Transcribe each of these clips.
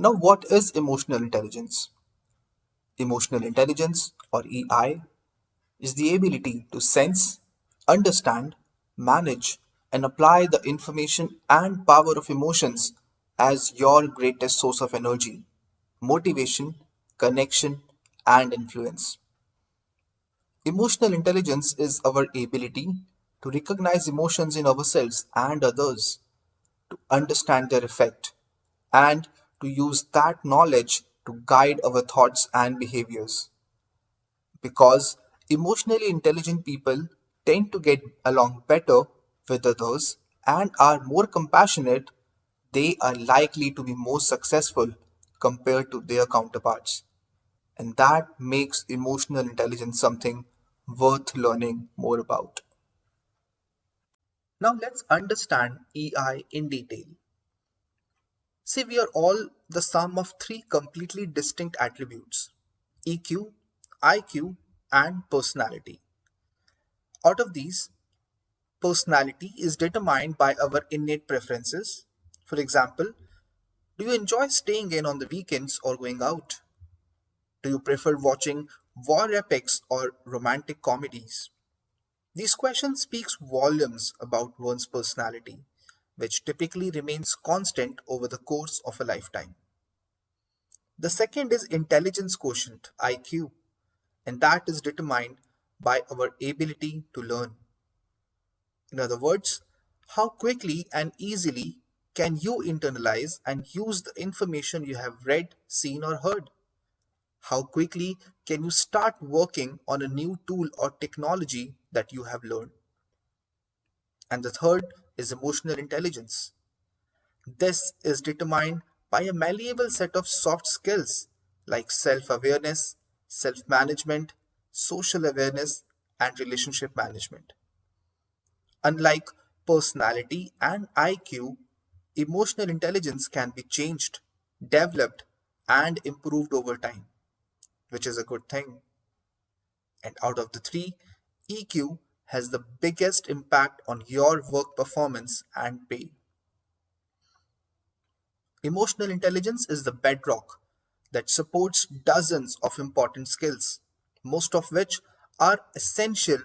Now, what is emotional intelligence? Emotional intelligence, or EI, is the ability to sense, understand, manage, and apply the information and power of emotions as your greatest source of energy, motivation, connection, and influence. Emotional intelligence is our ability to recognize emotions in ourselves and others, to understand their effect, and to use that knowledge to guide our thoughts and behaviors. Because emotionally intelligent people tend to get along better with others and are more compassionate, they are likely to be more successful compared to their counterparts. And that makes emotional intelligence something worth learning more about. Now let's understand EI in detail. See, we are all the sum of three completely distinct attributes: EQ, IQ, and personality. Out of these, personality is determined by our innate preferences. For example, do you enjoy staying in on the weekends or going out? Do you prefer watching war epics or romantic comedies? These questions speaks volumes about one's personality, which typically remains constant over the course of a lifetime. The second is intelligence quotient, IQ, and that is determined by our ability to learn. In other words, how quickly and easily can you internalize and use the information you have read, seen, or heard? How quickly can you start working on a new tool or technology that you have learned? And the third is emotional intelligence. This is determined by a malleable set of soft skills like self awareness, self management, social awareness, and relationship management. Unlike personality and IQ, emotional intelligence can be changed, developed, and improved over time, which is a good thing. And out of the three, EQ has the biggest impact on your work performance and pay. Emotional intelligence is the bedrock that supports dozens of important skills, most of which are essential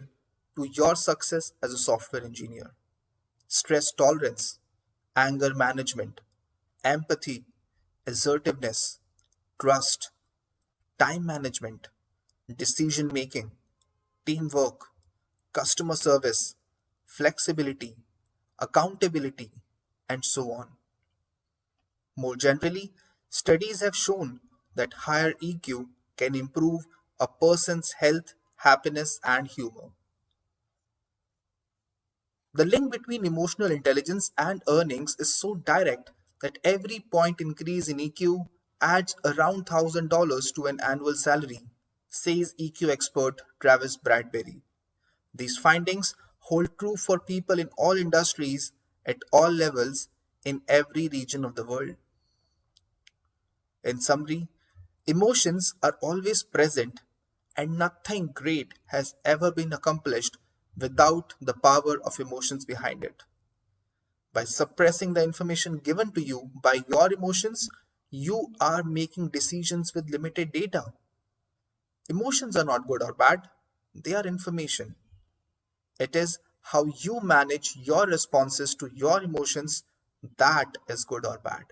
to your success as a software engineer. Stress tolerance, anger management, empathy, assertiveness, trust, time management, decision making, teamwork, customer service, flexibility, accountability, and so on. More generally, studies have shown that higher EQ can improve a person's health, happiness, and humor. The link between emotional intelligence and earnings is so direct that every point increase in EQ adds around $1,000 to an annual salary, says EQ expert Travis Bradbury. These findings hold true for people in all industries, at all levels, in every region of the world. In summary, emotions are always present, and nothing great has ever been accomplished without the power of emotions behind it. By suppressing the information given to you by your emotions, you are making decisions with limited data. Emotions are not good or bad, they are information. It is how you manage your responses to your emotions that is good or bad.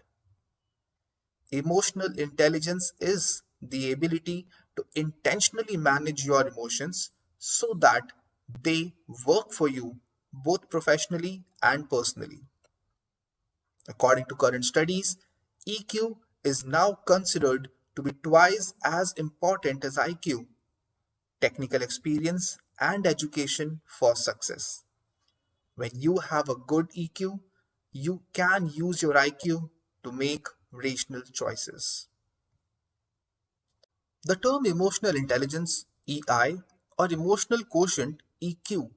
Emotional intelligence is the ability to intentionally manage your emotions so that they work for you both professionally and personally. According to current studies, EQ is now considered to be twice as important as IQ, technical experience, and education for success. When you have a good EQ, you can use your IQ to make rational choices. The term emotional intelligence (EI) or emotional quotient (EQ)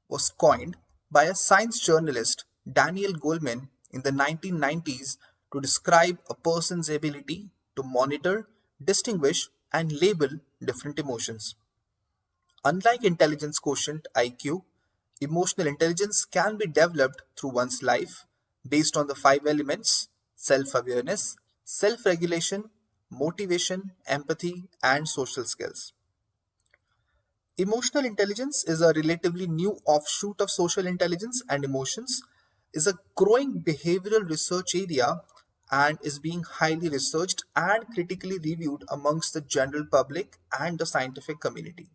was coined by a science journalist, Daniel Goleman, in the 1990s to describe a person's ability to monitor, distinguish, and label different emotions. Unlike intelligence quotient (IQ), emotional intelligence can be developed through one's life based on the five elements: self awareness, self regulation, motivation, empathy, and social skills. Emotional intelligence is a relatively new offshoot of social intelligence, and emotions is a growing behavioral research area and is being highly researched and critically reviewed amongst the general public and the scientific community.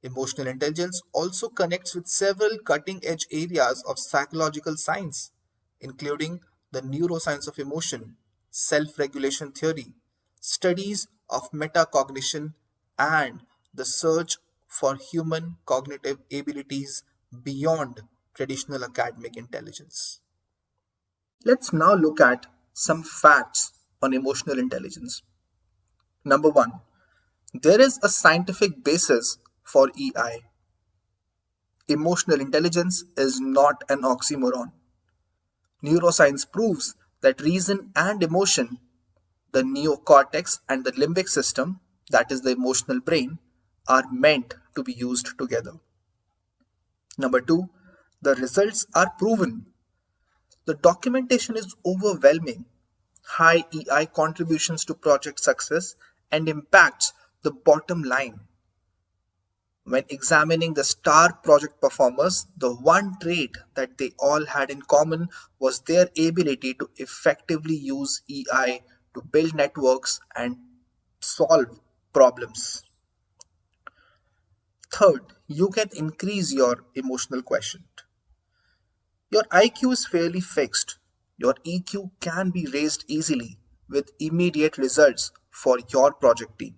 Emotional intelligence also connects with several cutting edge areas of psychological science, including the neuroscience of emotion, self regulation theory, studies of metacognition, and the search for human cognitive abilities beyond traditional academic intelligence. Let's now look at some facts on emotional intelligence. Number one, there is a scientific basis for EI. Emotional intelligence is not an oxymoron. Neuroscience proves that reason and emotion, the neocortex and the limbic system, that is the emotional brain, are meant to be used together. Number two, the results are proven. The documentation is overwhelming. High EI contributions to project success and impacts the bottom line. When examining the star project performers, the one trait that they all had in common was their ability to effectively use EI to build networks and solve problems. Third, you can increase your emotional quotient. Your IQ is fairly fixed. Your EQ can be raised easily with immediate results for your project team.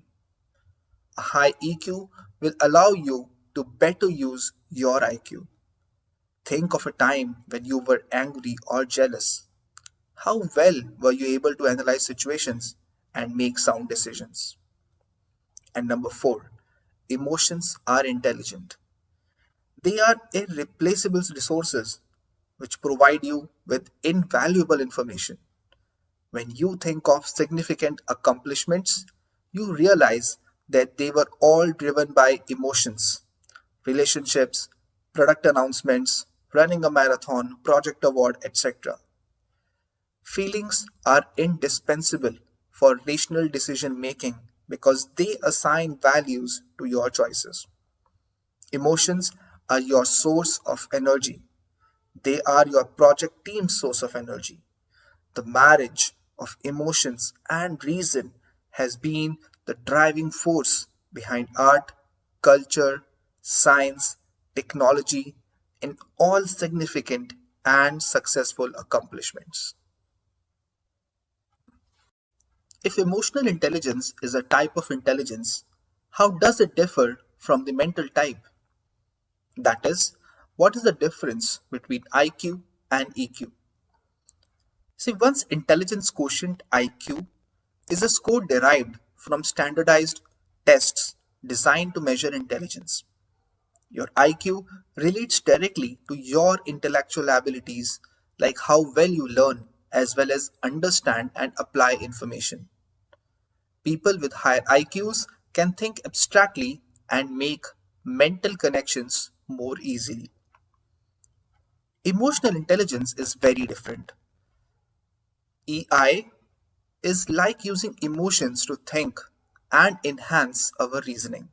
A high EQ will allow you to better use your IQ. Think of a time when you were angry or jealous. How well were you able to analyze situations and make sound decisions? And number four, emotions are intelligent. They are irreplaceable resources which provide you with invaluable information. When you think of significant accomplishments, you realize that they were all driven by emotions, relationships, product announcements, running a marathon, project award, etc. Feelings are indispensable for rational decision making because they assign values to your choices. Emotions are your source of energy. They are your project team's source of energy. The marriage of emotions and reason has been the driving force behind art, culture, science, technology, and all significant and successful accomplishments. If emotional intelligence is a type of intelligence, how does it differ from the mental type? That is, what is the difference between IQ and EQ? See, one's intelligence quotient IQ is a score derived from standardized tests designed to measure intelligence. Your IQ relates directly to your intellectual abilities, like how well you learn as well as understand and apply information. People with higher IQs can think abstractly and make mental connections more easily. Emotional intelligence is very different. EI is like using emotions to think and enhance our reasoning.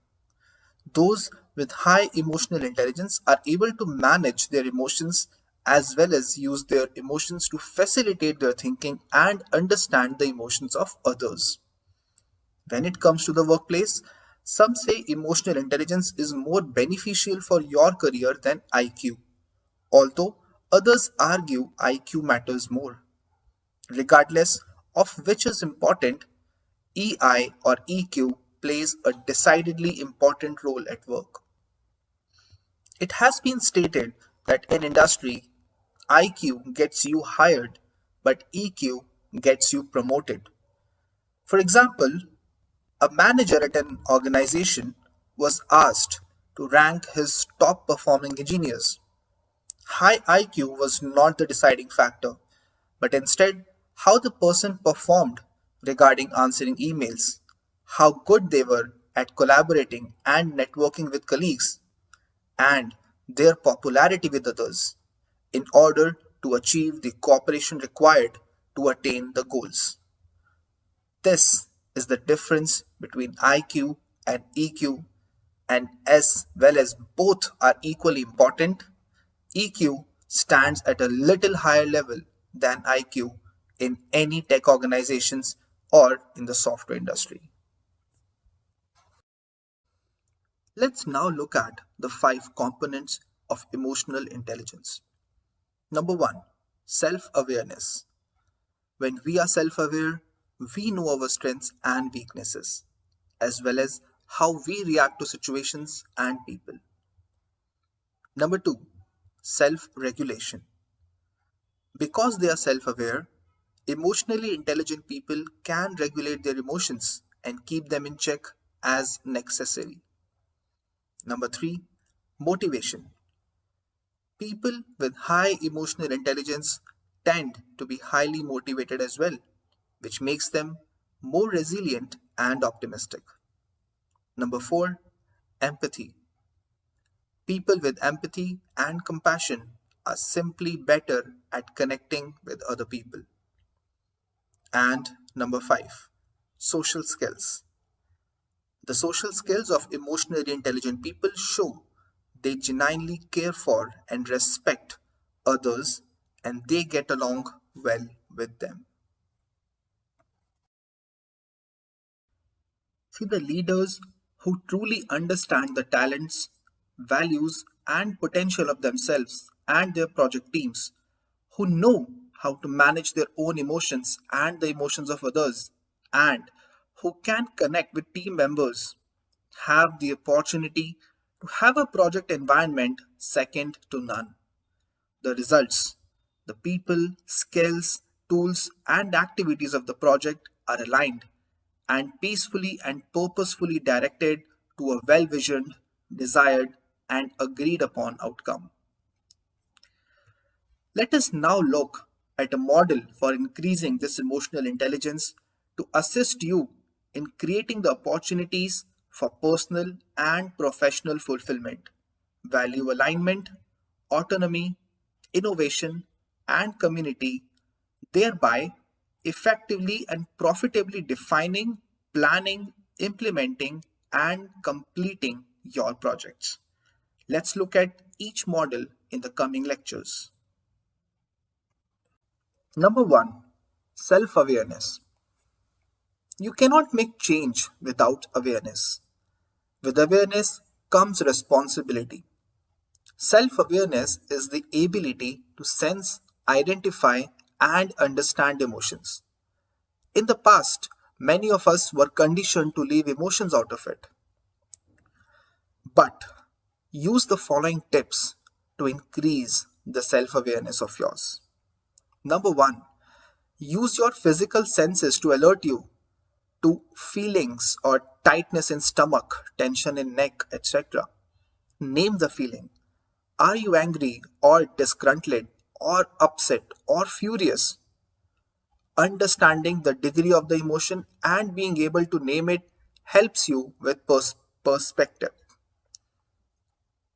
Those with high emotional intelligence are able to manage their emotions as well as use their emotions to facilitate their thinking and understand the emotions of others. When it comes to the workplace, some say emotional intelligence is more beneficial for your career than IQ, although others argue IQ matters more. Regardless of which is important, EI or EQ plays a decidedly important role at work. It has been stated that in industry, IQ gets you hired, but EQ gets you promoted. For example, a manager at an organization was asked to rank his top performing engineers. High IQ was not the deciding factor, but instead how the person performed regarding answering emails, how good they were at collaborating and networking with colleagues, and their popularity with others in order to achieve the cooperation required to attain the goals. This is the difference between IQ and EQ, and as well as both are equally important, EQ stands at a little higher level than IQ in any tech organizations or in the software industry. Let's now look at the five components of emotional intelligence. Number one, self awareness. When we are self aware, we know our strengths and weaknesses, as well as how we react to situations and people. Number two, self regulation. Because they are self aware, emotionally intelligent people can regulate their emotions and keep them in check as necessary. Number three, motivation. People with high emotional intelligence tend to be highly motivated as well, which makes them more resilient and optimistic. Number four, empathy. People with empathy and compassion are simply better at connecting with other people. And number five, social skills. The social skills of emotionally intelligent people show they genuinely care for and respect others and they get along well with them. See, the leaders who truly understand the talents, values, and potential of themselves and their project teams, who know how to manage their own emotions and the emotions of others, and who can connect with team members, have the opportunity to have a project environment second to none. The results, the people, skills, tools, and activities of the project are aligned and peacefully and purposefully directed to a well visioned, desired, and agreed upon outcome. Let us now look at a model for increasing this emotional intelligence to assist you in creating the opportunities for personal and professional fulfillment, value alignment, autonomy, innovation, and community, thereby effectively and profitably defining, planning, implementing, and completing your projects. Let's look at each model in the coming lectures. Number one, self awareness. You cannot make change without awareness. With awareness comes responsibility. Self awareness is the ability to sense, identify, and understand emotions. In the past, many of us were conditioned to leave emotions out of it. But use the following tips to increase the self awareness of yours. Number one, use your physical senses to alert you to feelings or tightness in stomach, tension in neck, etc. Name the feeling. Are you angry or disgruntled or upset or furious? Understanding the degree of the emotion and being able to name it helps you with perspective.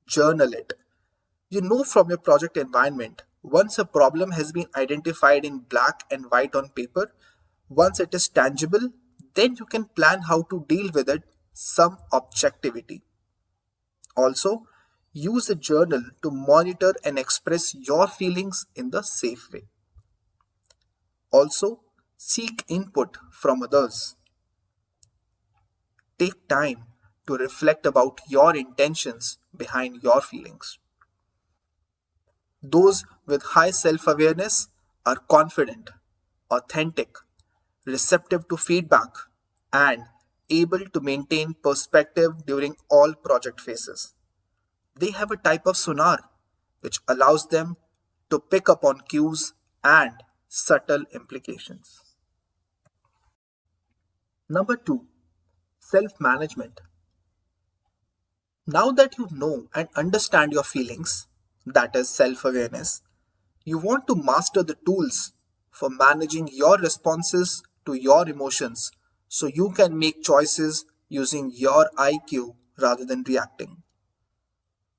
Journal it. You know from your project environment, once a problem has been identified in black and white on paper, once it is tangible, then you can plan how to deal with it some objectivity. Also, use a journal to monitor and express your feelings in the safe way. Also, seek input from others. Take time to reflect about your intentions behind your feelings. Those with high self awareness are confident, authentic, receptive to feedback, and able to maintain perspective during all project phases. They have a type of sonar which allows them to pick up on cues and subtle implications. Number two, self management. Now that you know and understand your feelings, that is self awareness, you want to master the tools for managing your responses to your emotions so you can make choices using your IQ rather than reacting.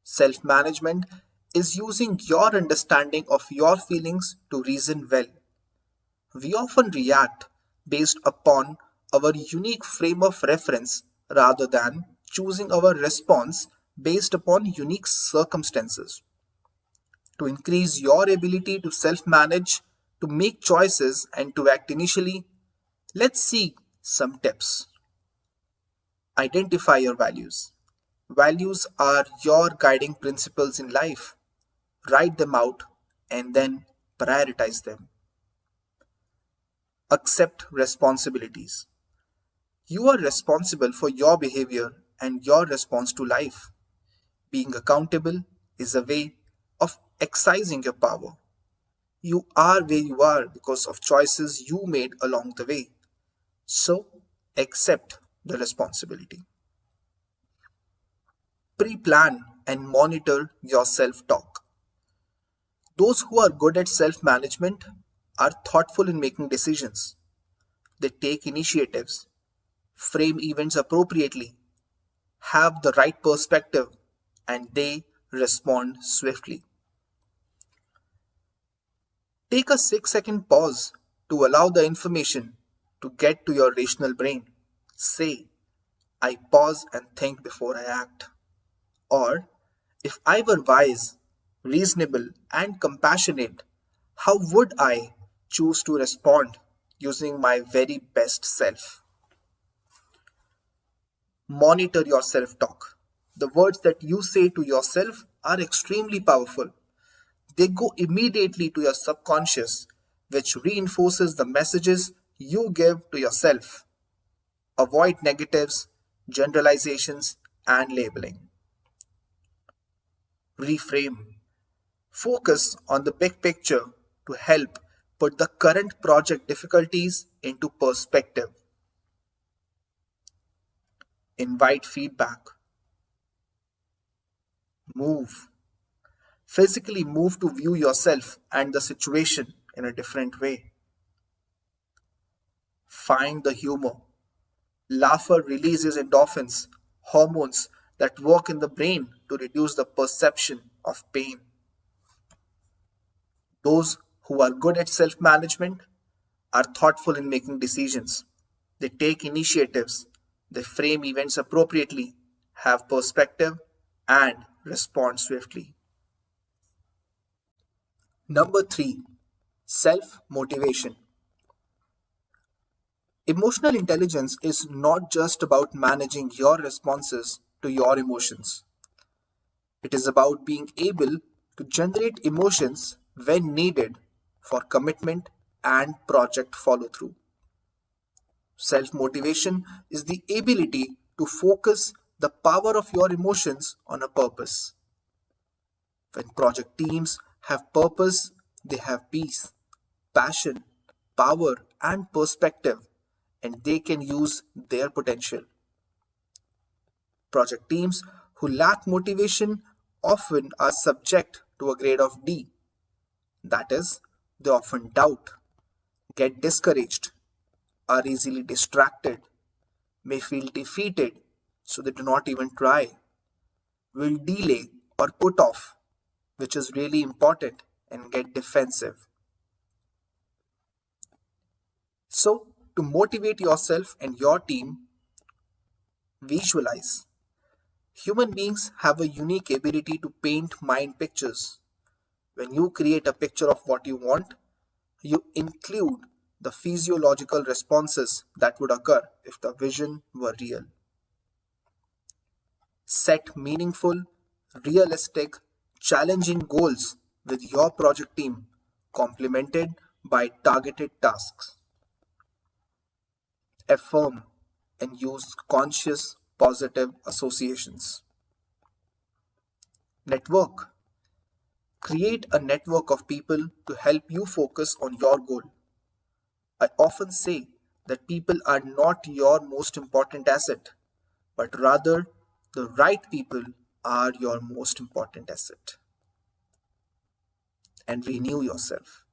Self management is using your understanding of your feelings to reason well. We often react based upon our unique frame of reference rather than choosing our response based upon unique circumstances. To increase your ability to self manage, to make choices, and to act initially, let's see some tips. Identify your values. Values are your guiding principles in life. Write them out and then prioritize them. Accept responsibilities. You are responsible for your behavior and your response to life. Being accountable is a way of exercising your power. You are where you are because of choices you made along the way. So, accept the responsibility. Pre plan and monitor your self talk. Those who are good at self management are thoughtful in making decisions. They take initiatives, frame events appropriately, have the right perspective, and they respond swiftly. Take a 6-second pause to allow the information to get to your rational brain. Say, I pause and think before I act. Or, if I were wise, reasonable, and compassionate, how would I choose to respond using my very best self? Monitor your self talk. The words that you say to yourself are extremely powerful. They go immediately to your subconscious, which reinforces the messages you give to yourself. Avoid negatives, generalizations, and labeling. Reframe. Focus on the big picture to help put the current project difficulties into perspective. Invite feedback. Move. Physically move to view yourself and the situation in a different way. Find the humor. Laughter releases endorphins, hormones that work in the brain to reduce the perception of pain. Those who are good at self management are thoughtful in making decisions. They take initiatives, they frame events appropriately, have perspective, and respond swiftly. Number three, self motivation. Emotional intelligence is not just about managing your responses to your emotions. It is about being able to generate emotions when needed for commitment and project follow through. Self motivation is the ability to focus the power of your emotions on a purpose. When project teams have purpose, they have peace, passion, power, and perspective, and they can use their potential. Project teams who lack motivation often are subject to a grade of D. That is, they often doubt, get discouraged, are easily distracted, may feel defeated, so they do not even try, will delay or put off, which is really important, and get defensive. So, to motivate yourself and your team, visualize. Human beings have a unique ability to paint mind pictures. When you create a picture of what you want, you include the physiological responses that would occur if the vision were real. Set meaningful, realistic, challenging goals with your project team, complemented by targeted tasks. Affirm and use conscious positive associations. Network. Create a network of people to help you focus on your goal. I often say that people are not your most important asset, but rather the right people are your most important asset. And renew yourself.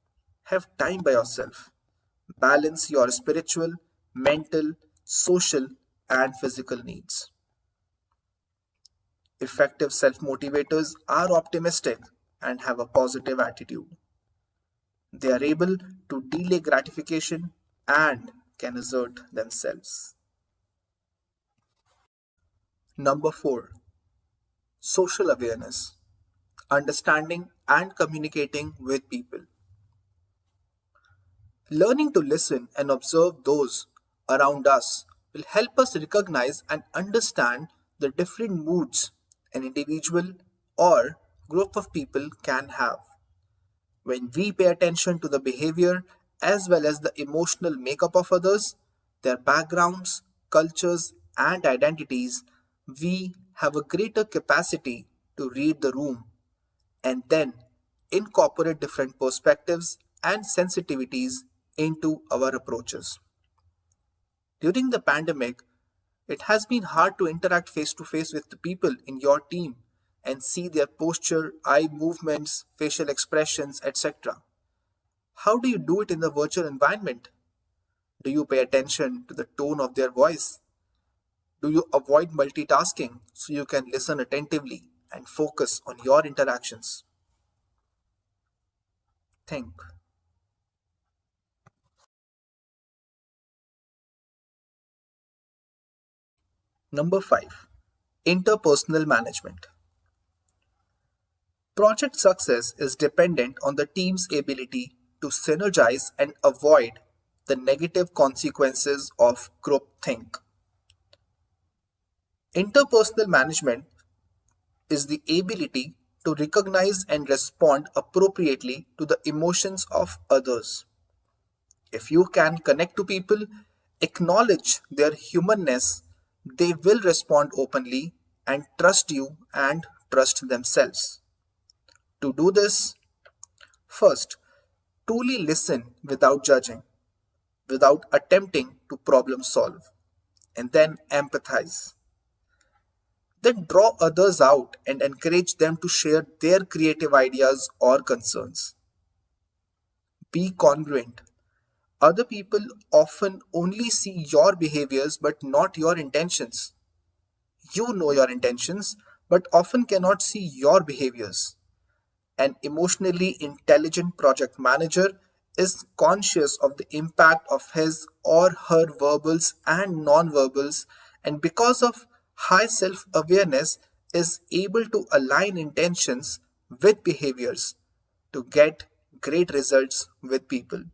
Have time by yourself. Balance your spiritual, mental, social, and physical needs. Effective self motivators are optimistic and have a positive attitude. They are able to delay gratification and can assert themselves. Number 4, social awareness, understanding and communicating with people. Learning to listen and observe those around us will help us recognize and understand the different moods an individual or group of people can have. When we pay attention to the behavior as well as the emotional makeup of others, their backgrounds, cultures, and identities, we have a greater capacity to read the room and then incorporate different perspectives and sensitivities into our approaches. During the pandemic, it has been hard to interact face to face with the people in your team and see their posture, eye movements, facial expressions, etc. How do you do it in the virtual environment? Do you pay attention to the tone of their voice? Do you avoid multitasking so you can listen attentively and focus on your interactions? Think. Number 5, interpersonal management. Project success is dependent on the team's ability to synergize and avoid the negative consequences of groupthink. Interpersonal management is the ability to recognize and respond appropriately to the emotions of others. If you can connect to people, acknowledge their humanness, they will respond openly and trust you and trust themselves. To do this, first, truly listen without judging, without attempting to problem solve, and then empathize. Then draw others out and encourage them to share their creative ideas or concerns. Be congruent. Other people often only see your behaviors but not your intentions. You know your intentions but often cannot see your behaviors. An emotionally intelligent project manager is conscious of the impact of his or her verbals and non-verbals, and because of high self-awareness is able to align intentions with behaviors to get great results with people.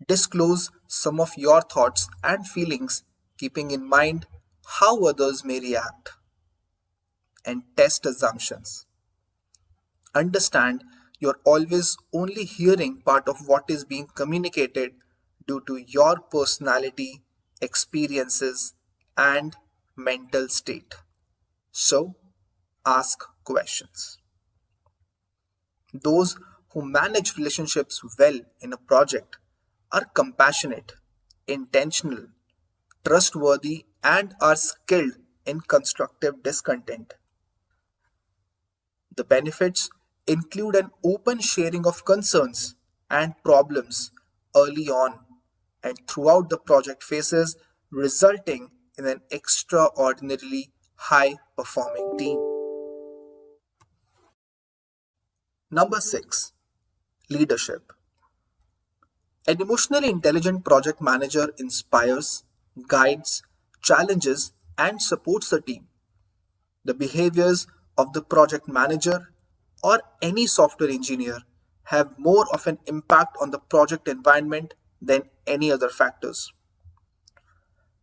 Disclose some of your thoughts and feelings, keeping in mind how others may react, and test assumptions. Understand you're always only hearing part of what is being communicated due to your personality, experiences, and mental state. So, ask questions. Those who manage relationships well in a project are compassionate, intentional, trustworthy, and are skilled in constructive discontent. The benefits include an open sharing of concerns and problems early on and throughout the project phases, resulting in an extraordinarily high performing team. Number 6, leadership. An emotionally intelligent project manager inspires, guides, challenges, and supports the team. The behaviors of the project manager or any software engineer have more of an impact on the project environment than any other factors.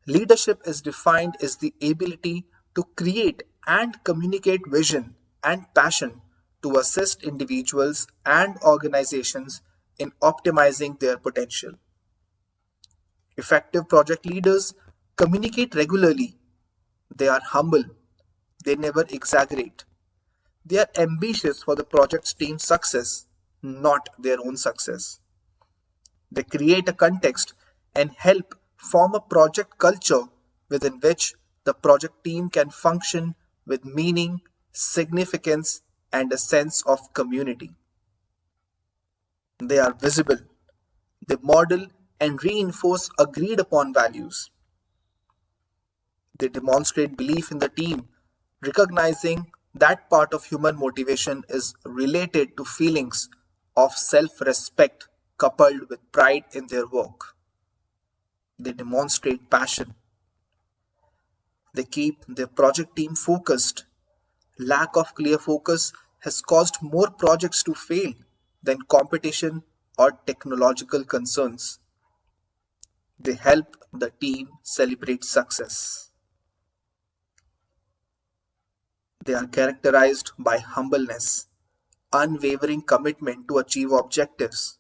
Leadership is defined as the ability to create and communicate vision and passion to assist individuals and organizations in optimizing their potential. Effective project leaders communicate regularly. They are humble. They never exaggerate. They are ambitious for the project's team's success, not their own success. They create a context and help form a project culture within which the project team can function with meaning, significance, and a sense of community. They are visible. They model and reinforce agreed upon values. They demonstrate belief in the team, recognizing that part of human motivation is related to feelings of self respect coupled with pride in their work. They demonstrate passion. They keep their project team focused. Lack of clear focus has caused more projects to fail than competition or technological concerns. They help the team celebrate success. They are characterized by humbleness, unwavering commitment to achieve objectives,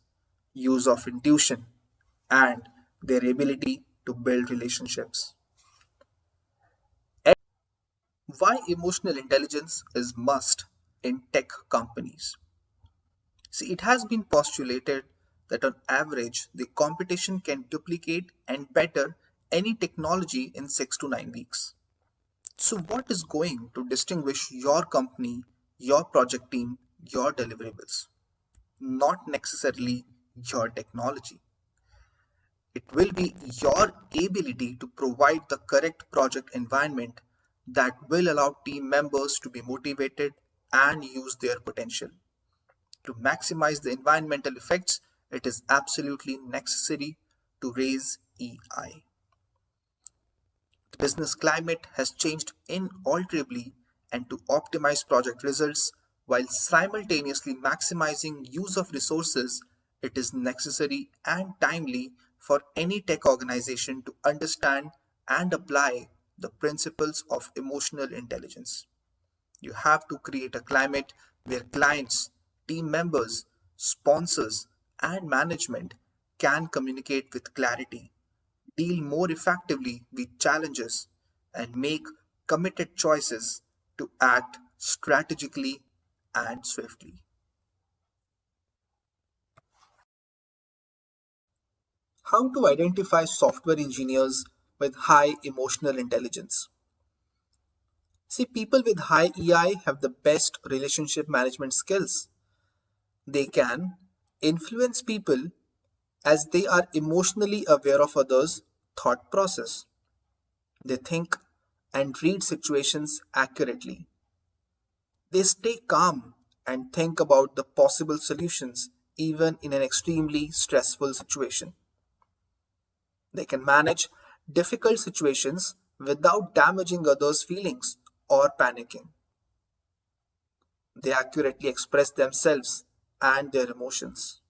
use of intuition, and their ability to build relationships. Why emotional intelligence is must in tech companies? See, it has been postulated that on average, the competition can duplicate and better any technology in 6 to 9 weeks. So, what is going to distinguish your company, your project team, your deliverables? Not necessarily your technology. It will be your ability to provide the correct project environment that will allow team members to be motivated and use their potential. To maximize the environmental effects, it is absolutely necessary to raise EI. The business climate has changed inalterably, and to optimize project results while simultaneously maximizing use of resources, it is necessary and timely for any tech organization to understand and apply the principles of emotional intelligence. You have to create a climate where clients, team members, sponsors, and management can communicate with clarity, deal more effectively with challenges, and make committed choices to act strategically and swiftly. How to identify software engineers with high emotional intelligence? See, people with high EI have the best relationship management skills. They can influence people as they are emotionally aware of others' thought process. They think and read situations accurately. They stay calm and think about the possible solutions even in an extremely stressful situation. They can manage difficult situations without damaging others' feelings or panicking. They accurately express themselves and their emotions,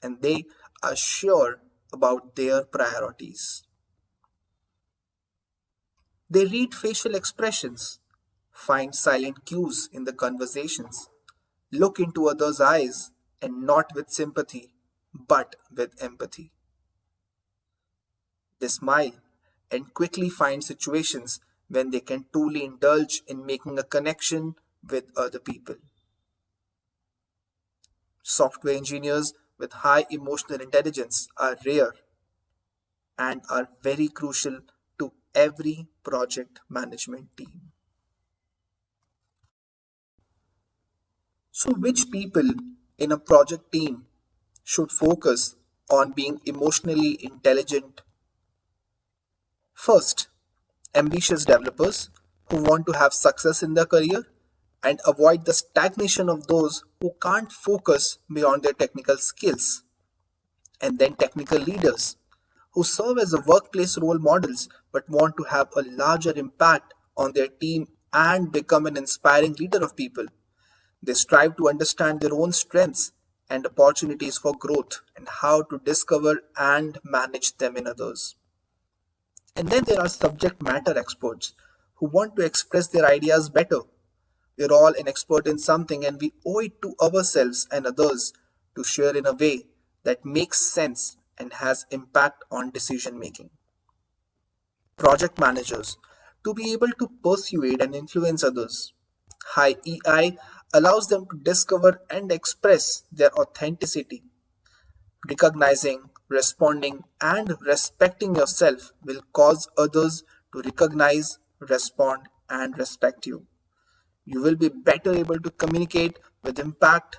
and they are sure about their priorities. They read facial expressions, find silent cues in the conversations, look into others' eyes, and not with sympathy, but with empathy. They smile and quickly find situations when they can truly indulge in making a connection with other people. Software engineers with high emotional intelligence are rare and are very crucial to every project management team. So, which people in a project team should focus on being emotionally intelligent? First, ambitious developers who want to have success in their career and avoid the stagnation of those who can't focus beyond their technical skills. And then technical leaders who serve as a workplace role models but want to have a larger impact on their team and become an inspiring leader of people. They strive to understand their own strengths and opportunities for growth and how to discover and manage them in others. And then there are subject matter experts who want to express their ideas better. We're all an expert in something and we owe it to ourselves and others to share in a way that makes sense and has impact on decision making. Project managers to be able to persuade and influence others. High EI allows them to discover and express their authenticity. Recognizing, responding, and respecting yourself will cause others to recognize, respond, and respect you. You will be better able to communicate with impact,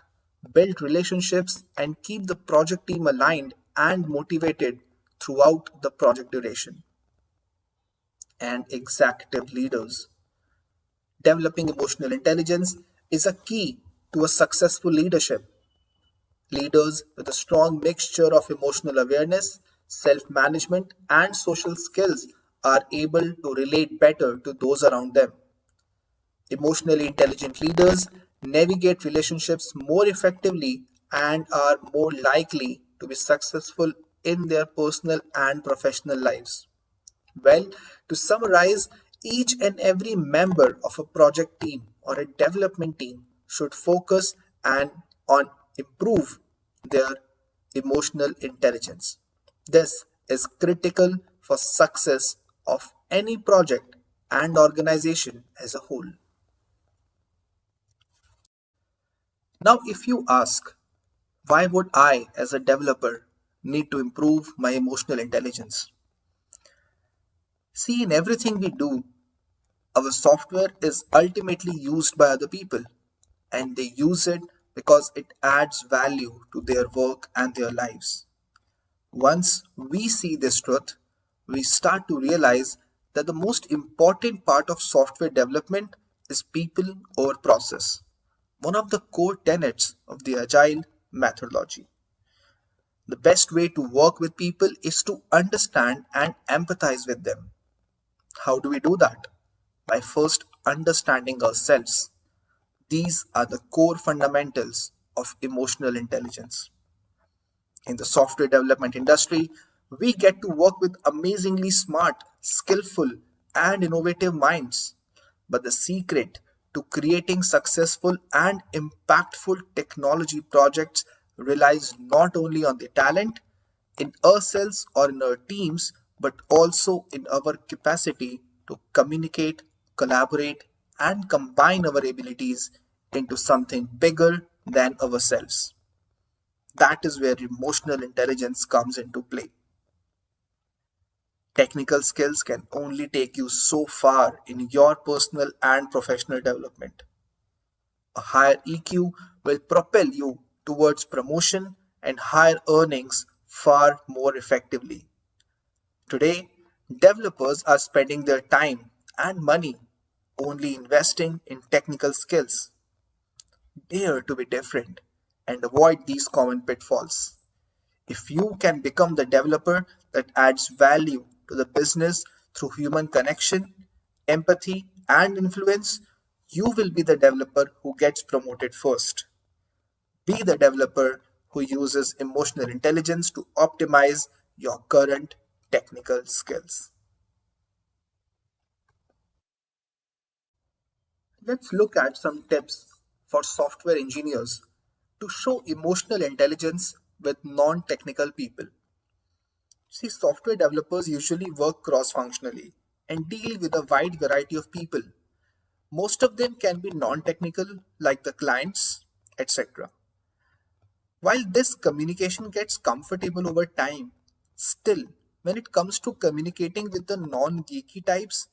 build relationships, and keep the project team aligned and motivated throughout the project duration. And executive leaders. Developing emotional intelligence is a key to a successful leadership. Leaders with a strong mixture of emotional awareness, self management, and social skills are able to relate better to those around them. Emotionally intelligent leaders navigate relationships more effectively and are more likely to be successful in their personal and professional lives. Well, to summarize, each and every member of a project team or a development team should focus and on improve their emotional intelligence. This is critical for success of any project and organization as a whole. Now, if you ask, why would I, as a developer, need to improve my emotional intelligence? See, in everything we do, our software is ultimately used by other people, and they use it because it adds value to their work and their lives. Once we see this truth, we start to realize that the most important part of software development is people over process, one of the core tenets of the agile methodology. The best way to work with people is to understand and empathize with them. How do we do that? By first understanding ourselves. These are the core fundamentals of emotional intelligence. In the software development industry, we get to work with amazingly smart, skillful, and innovative minds. But the secret to creating successful and impactful technology projects relies not only on the talent in ourselves or in our teams, but also in our capacity to communicate, collaborate, and combine our abilities into something bigger than ourselves. That is where emotional intelligence comes into play. Technical skills can only take you so far in your personal and professional development. A higher EQ will propel you towards promotion and higher earnings far more effectively. Today, developers are spending their time and money only investing in technical skills. Dare to be different and avoid these common pitfalls. If you can become the developer that adds value to the business through human connection, empathy, and influence, you will be the developer who gets promoted first. Be the developer who uses emotional intelligence to optimize your current technical skills. Let's look at some tips for software engineers to show emotional intelligence with non technical people. See, software developers usually work cross functionally and deal with a wide variety of people. Most of them can be non technical, like the clients, etc. While this communication gets comfortable over time, still, when it comes to communicating with the non geeky types,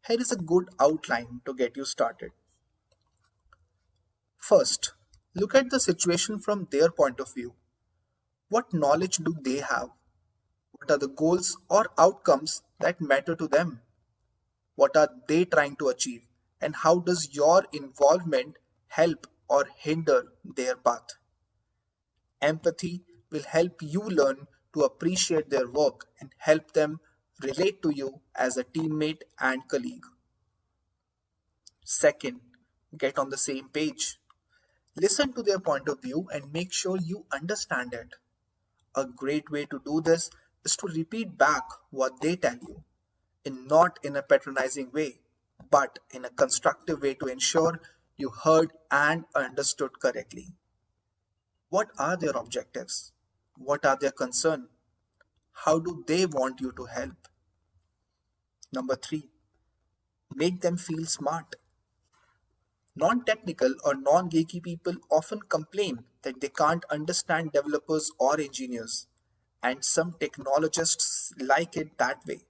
here is a good outline to get you started. First, look at the situation from their point of view. What knowledge do they have? What are the goals or outcomes that matter to them? What are they trying to achieve? And how does your involvement help or hinder their path? Empathy will help you learn to appreciate their work and help them relate to you as a teammate and colleague. Second, get on the same page. Listen to their point of view and make sure you understand it. A great way to do this is to repeat back what they tell you, in not in a patronizing way, but in a constructive way to ensure you heard and understood correctly. What are their objectives? What are their concerns? How do they want you to help? Number three, make them feel smart. Non technical or non geeky people often complain that they can't understand developers or engineers, and some technologists like it that way.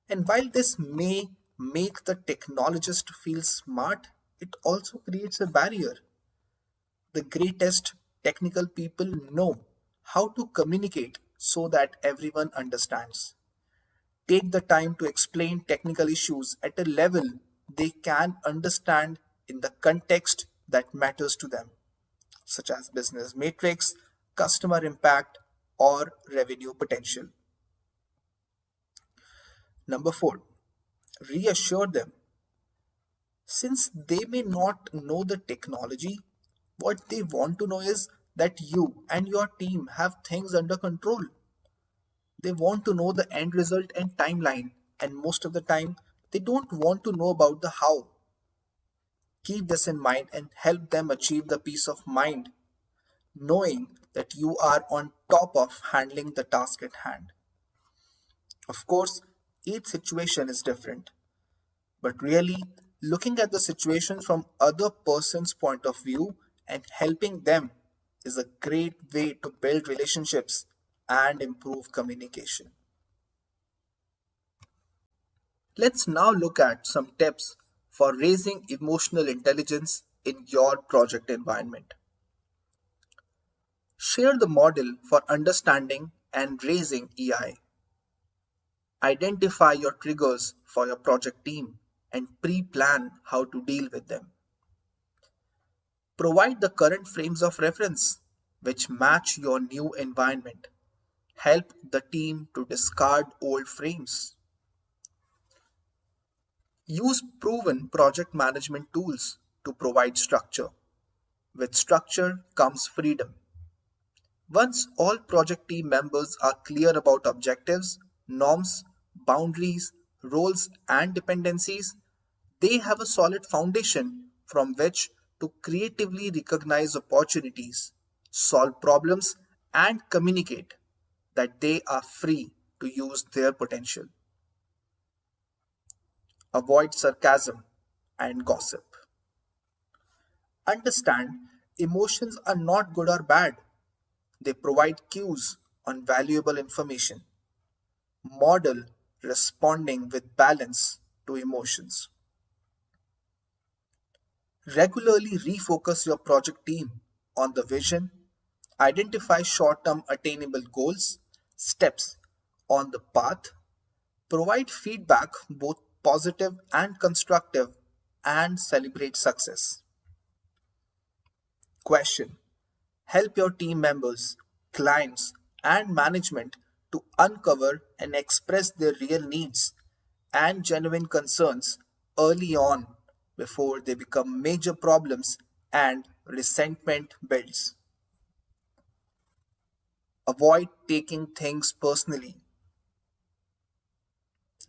And while this may make the technologist feel smart, it also creates a barrier. The greatest technical people know how to communicate so that everyone understands. Take the time to explain technical issues at a level they can understand in the context that matters to them, such as business metrics, customer impact, or revenue potential. Number four, reassure them. Since they may not know the technology, what they want to know is that you and your team have things under control. They want to know the end result and timeline, and most of the time, they don't want to know about the how. Keep this in mind and help them achieve the peace of mind, knowing that you are on top of handling the task at hand. Of course, each situation is different, but really looking at the situation from other person's point of view and helping them is a great way to build relationships and improve communication. Let's now look at some tips for raising emotional intelligence in your project environment. Share the model for understanding and raising EI. Identify your triggers for your project team and pre plan how to deal with them. Provide the current frames of reference which match your new environment. Help the team to discard old frames. Use proven project management tools to provide structure. With structure comes freedom. Once all project team members are clear about objectives, norms, boundaries, roles, and dependencies, they have a solid foundation from which to creatively recognize opportunities, solve problems, and communicate that they are free to use their potential. Avoid sarcasm and gossip. Understand emotions are not good or bad. They provide cues on valuable information. Model responding with balance to emotions. Regularly refocus your project team on the vision, identify short term attainable goals, steps on the path, provide feedback both positive and constructive, and celebrate success. Question. Help your team members, clients, and management to uncover and express their real needs and genuine concerns early on before they become major problems and resentment builds. Avoid taking things personally.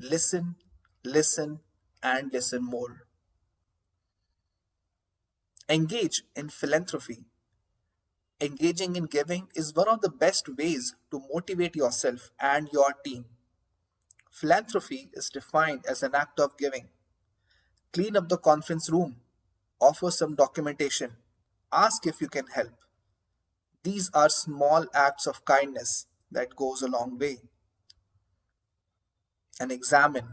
Listen, listen, and listen more. Engage in philanthropy. Engaging in giving is one of the best ways to motivate yourself and your team. Philanthropy is defined as an act of giving. Clean up the conference room, offer some documentation, ask if you can help. These are small acts of kindness that goes a long way. And examine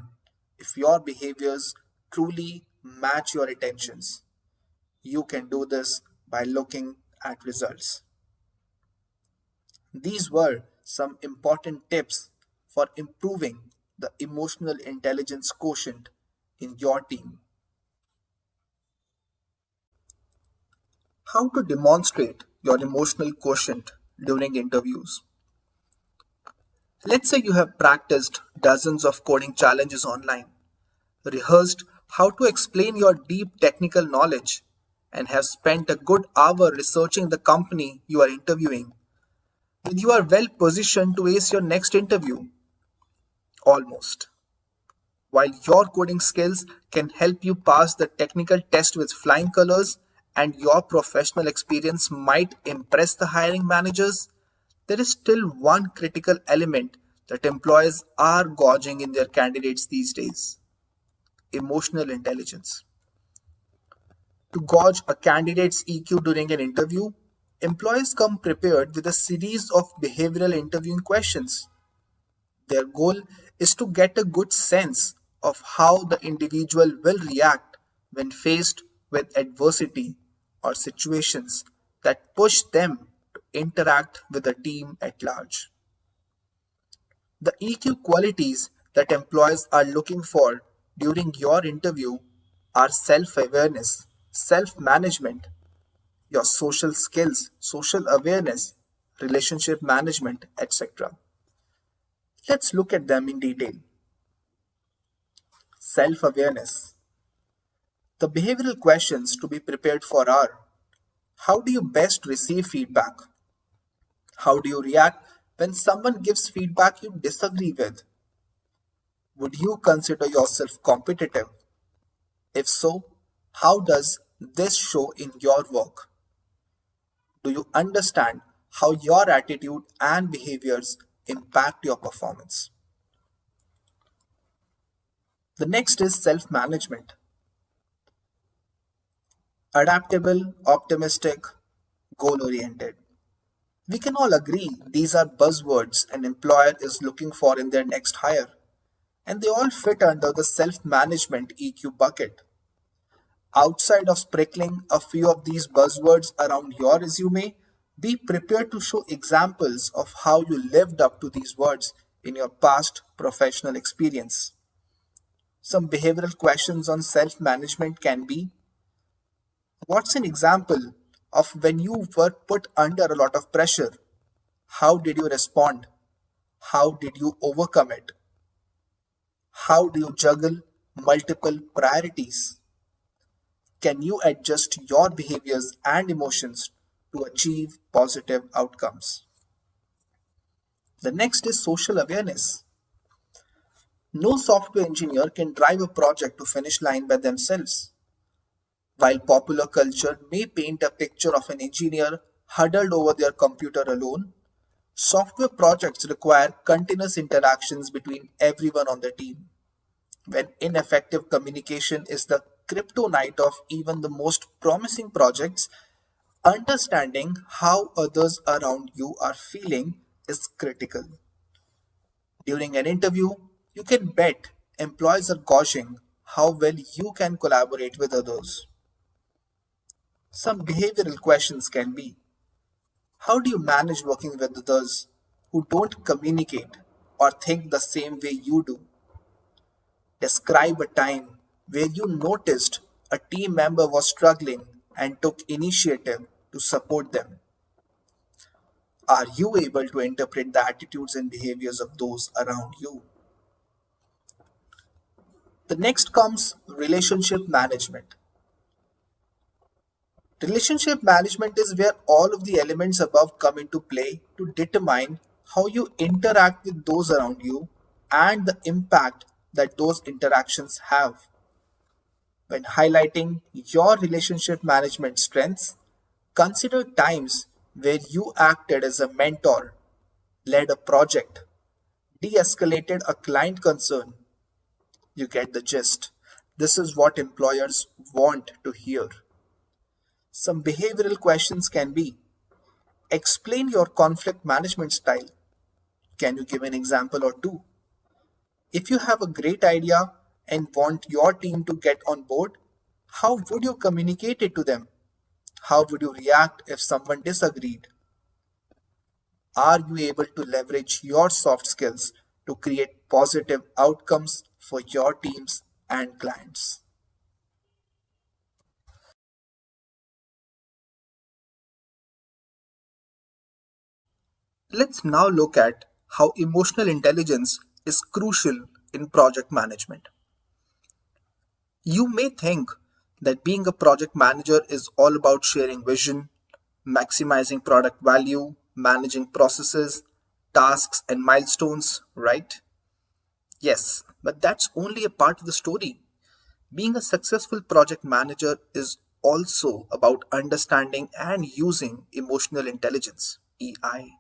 if your behaviors truly match your intentions. You can do this by looking at results. These were some important tips for improving the emotional intelligence quotient in your team. How to demonstrate your emotional quotient during interviews. Let's say you have practiced dozens of coding challenges online, rehearsed how to explain your deep technical knowledge, and have spent a good hour researching the company you are interviewing. Then you are well positioned to ace your next interview. Almost. While your coding skills can help you pass the technical test with flying colors and your professional experience might impress the hiring managers, there is still one critical element that employers are gauging in their candidates these days: emotional intelligence. To gauge a candidate's EQ during an interview, employees come prepared with a series of behavioral interviewing questions. Their goal is to get a good sense of how the individual will react when faced with adversity or situations that push them to interact with the team at large. The EQ qualities that employees are looking for during your interview are self awareness, self management, your social skills, social awareness, relationship management, etc. Let's look at them in detail. Self awareness. The behavioral questions to be prepared for are: how do you best receive feedback? How do you react when someone gives feedback you disagree with? Would you consider yourself competitive? If so, how does this show in your work? Do you understand how your attitude and behaviors impact your performance? The next is self management. Adaptable, optimistic, goal oriented. We can all agree these are buzzwords an employer is looking for in their next hire, and they all fit under the self management EQ bucket. Outside of sprinkling a few of these buzzwords around your resume, be prepared to show examples of how you lived up to these words in your past professional experience. Some behavioral questions on self management can be: what's an example of when you were put under a lot of pressure? How did you respond? How did you overcome it? How do you juggle multiple priorities? Can you adjust your behaviors and emotions to achieve positive outcomes? The next is social awareness. No software engineer can drive a project to finish line by themselves. While popular culture may paint a picture of an engineer huddled over their computer alone, software projects require continuous interactions between everyone on the team. When ineffective communication is the kryptonite of even the most promising projects, understanding how others around you are feeling is critical. During an interview, you can bet employees are gauging how well you can collaborate with others. Some behavioral questions can be: how do you manage working with others who don't communicate or think the same way you do? Describe a time where you noticed a team member was struggling and took initiative to support them. Are you able to interpret the attitudes and behaviors of those around you? The next comes relationship management. Relationship management is where all of the elements above come into play to determine how you interact with those around you and the impact that those interactions have. When highlighting your relationship management strengths, consider times where you acted as a mentor, led a project, de escalated a client concern. You get the gist. This is what employers want to hear. Some behavioral questions can be: explain your conflict management style. Can you give an example or two? If you have a great idea and want your team to get on board, how would you communicate it to them? How would you react if someone disagreed? Are you able to leverage your soft skills to create positive outcomes for your teams and clients? Let's now look at how emotional intelligence is crucial in project management. You may think that being a project manager is all about sharing vision, maximizing product value, managing processes, tasks, and milestones, right? Yes, but that's only a part of the story. Being a successful project manager is also about understanding and using emotional intelligence, EI.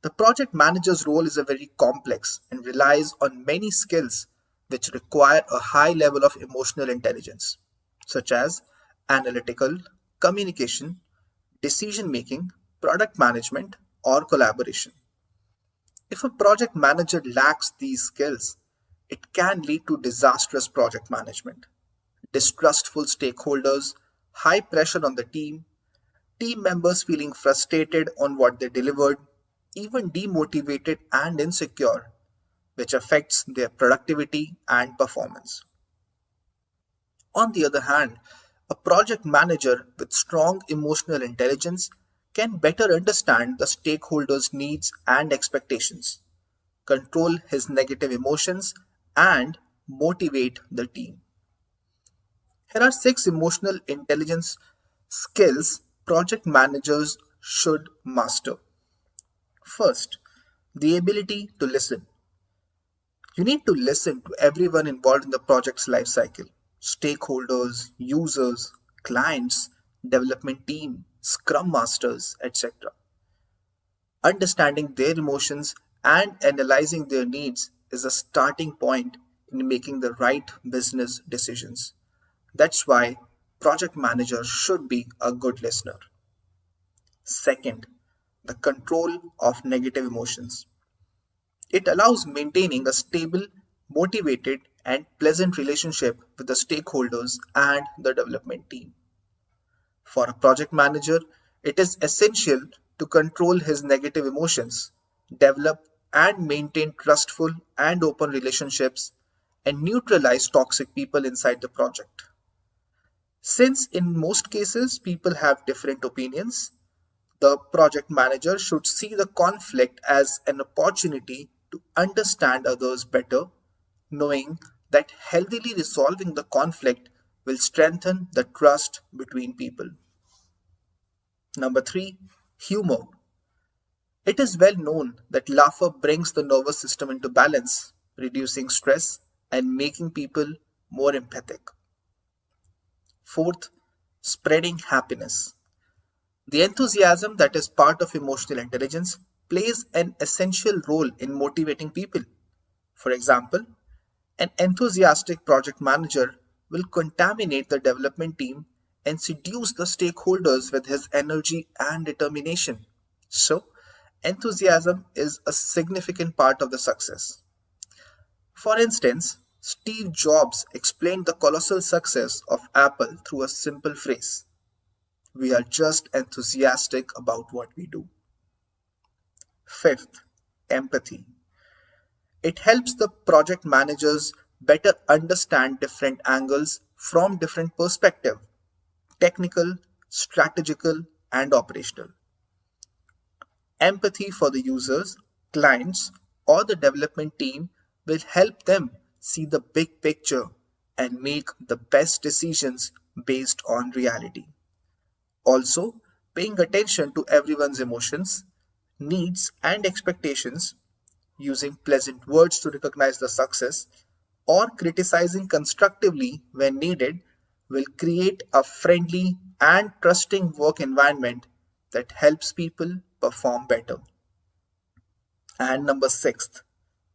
The project manager's role is a very complex and relies on many skills which require a high level of emotional intelligence, such as analytical, communication, decision making, product management, or collaboration. If a project manager lacks these skills, it can lead to disastrous project management, distrustful stakeholders, high pressure on the team members feeling frustrated on what they delivered, even demotivated and insecure, which affects their productivity and performance. On the other hand, a project manager with strong emotional intelligence can better understand the stakeholders' needs and expectations, control his negative emotions, and motivate the team. Here are six emotional intelligence skills project managers should master. First, the ability to listen. You need to listen to everyone involved in the project's life cycle: stakeholders, users, clients, development team, scrum masters, etc. Understanding their emotions and analyzing their needs is a starting point in making the right business decisions. That's why project managers should be a good listener. Second, the control of negative emotions. It allows maintaining a stable, motivated, and pleasant relationship with the stakeholders and the development team. For a project manager, it is essential to control his negative emotions, develop and maintain trustful and open relationships, and neutralize toxic people inside the project. Since in most cases people have different opinions, the project manager should see the conflict as an opportunity to understand others better, knowing that healthily resolving the conflict will strengthen the trust between people. Number three, humor. It is well known that laughter brings the nervous system into balance, reducing stress and making people more empathic. Fourth, spreading happiness. The enthusiasm that is part of emotional intelligence plays an essential role in motivating people. For example, an enthusiastic project manager will contaminate the development team and seduce the stakeholders with his energy and determination. So, enthusiasm is a significant part of the success. For instance, Steve Jobs explained the colossal success of Apple through a simple phrase: "We are just enthusiastic about what we do." Fifth, empathy. It helps the project managers better understand different angles from different perspectives: technical, strategical, and operational. Empathy for the users, clients, or the development team will help them see the big picture and make the best decisions based on reality. Also, paying attention to everyone's emotions, needs, and expectations, using pleasant words to recognize the success, or criticizing constructively when needed will create a friendly and trusting work environment that helps people perform better. And number six,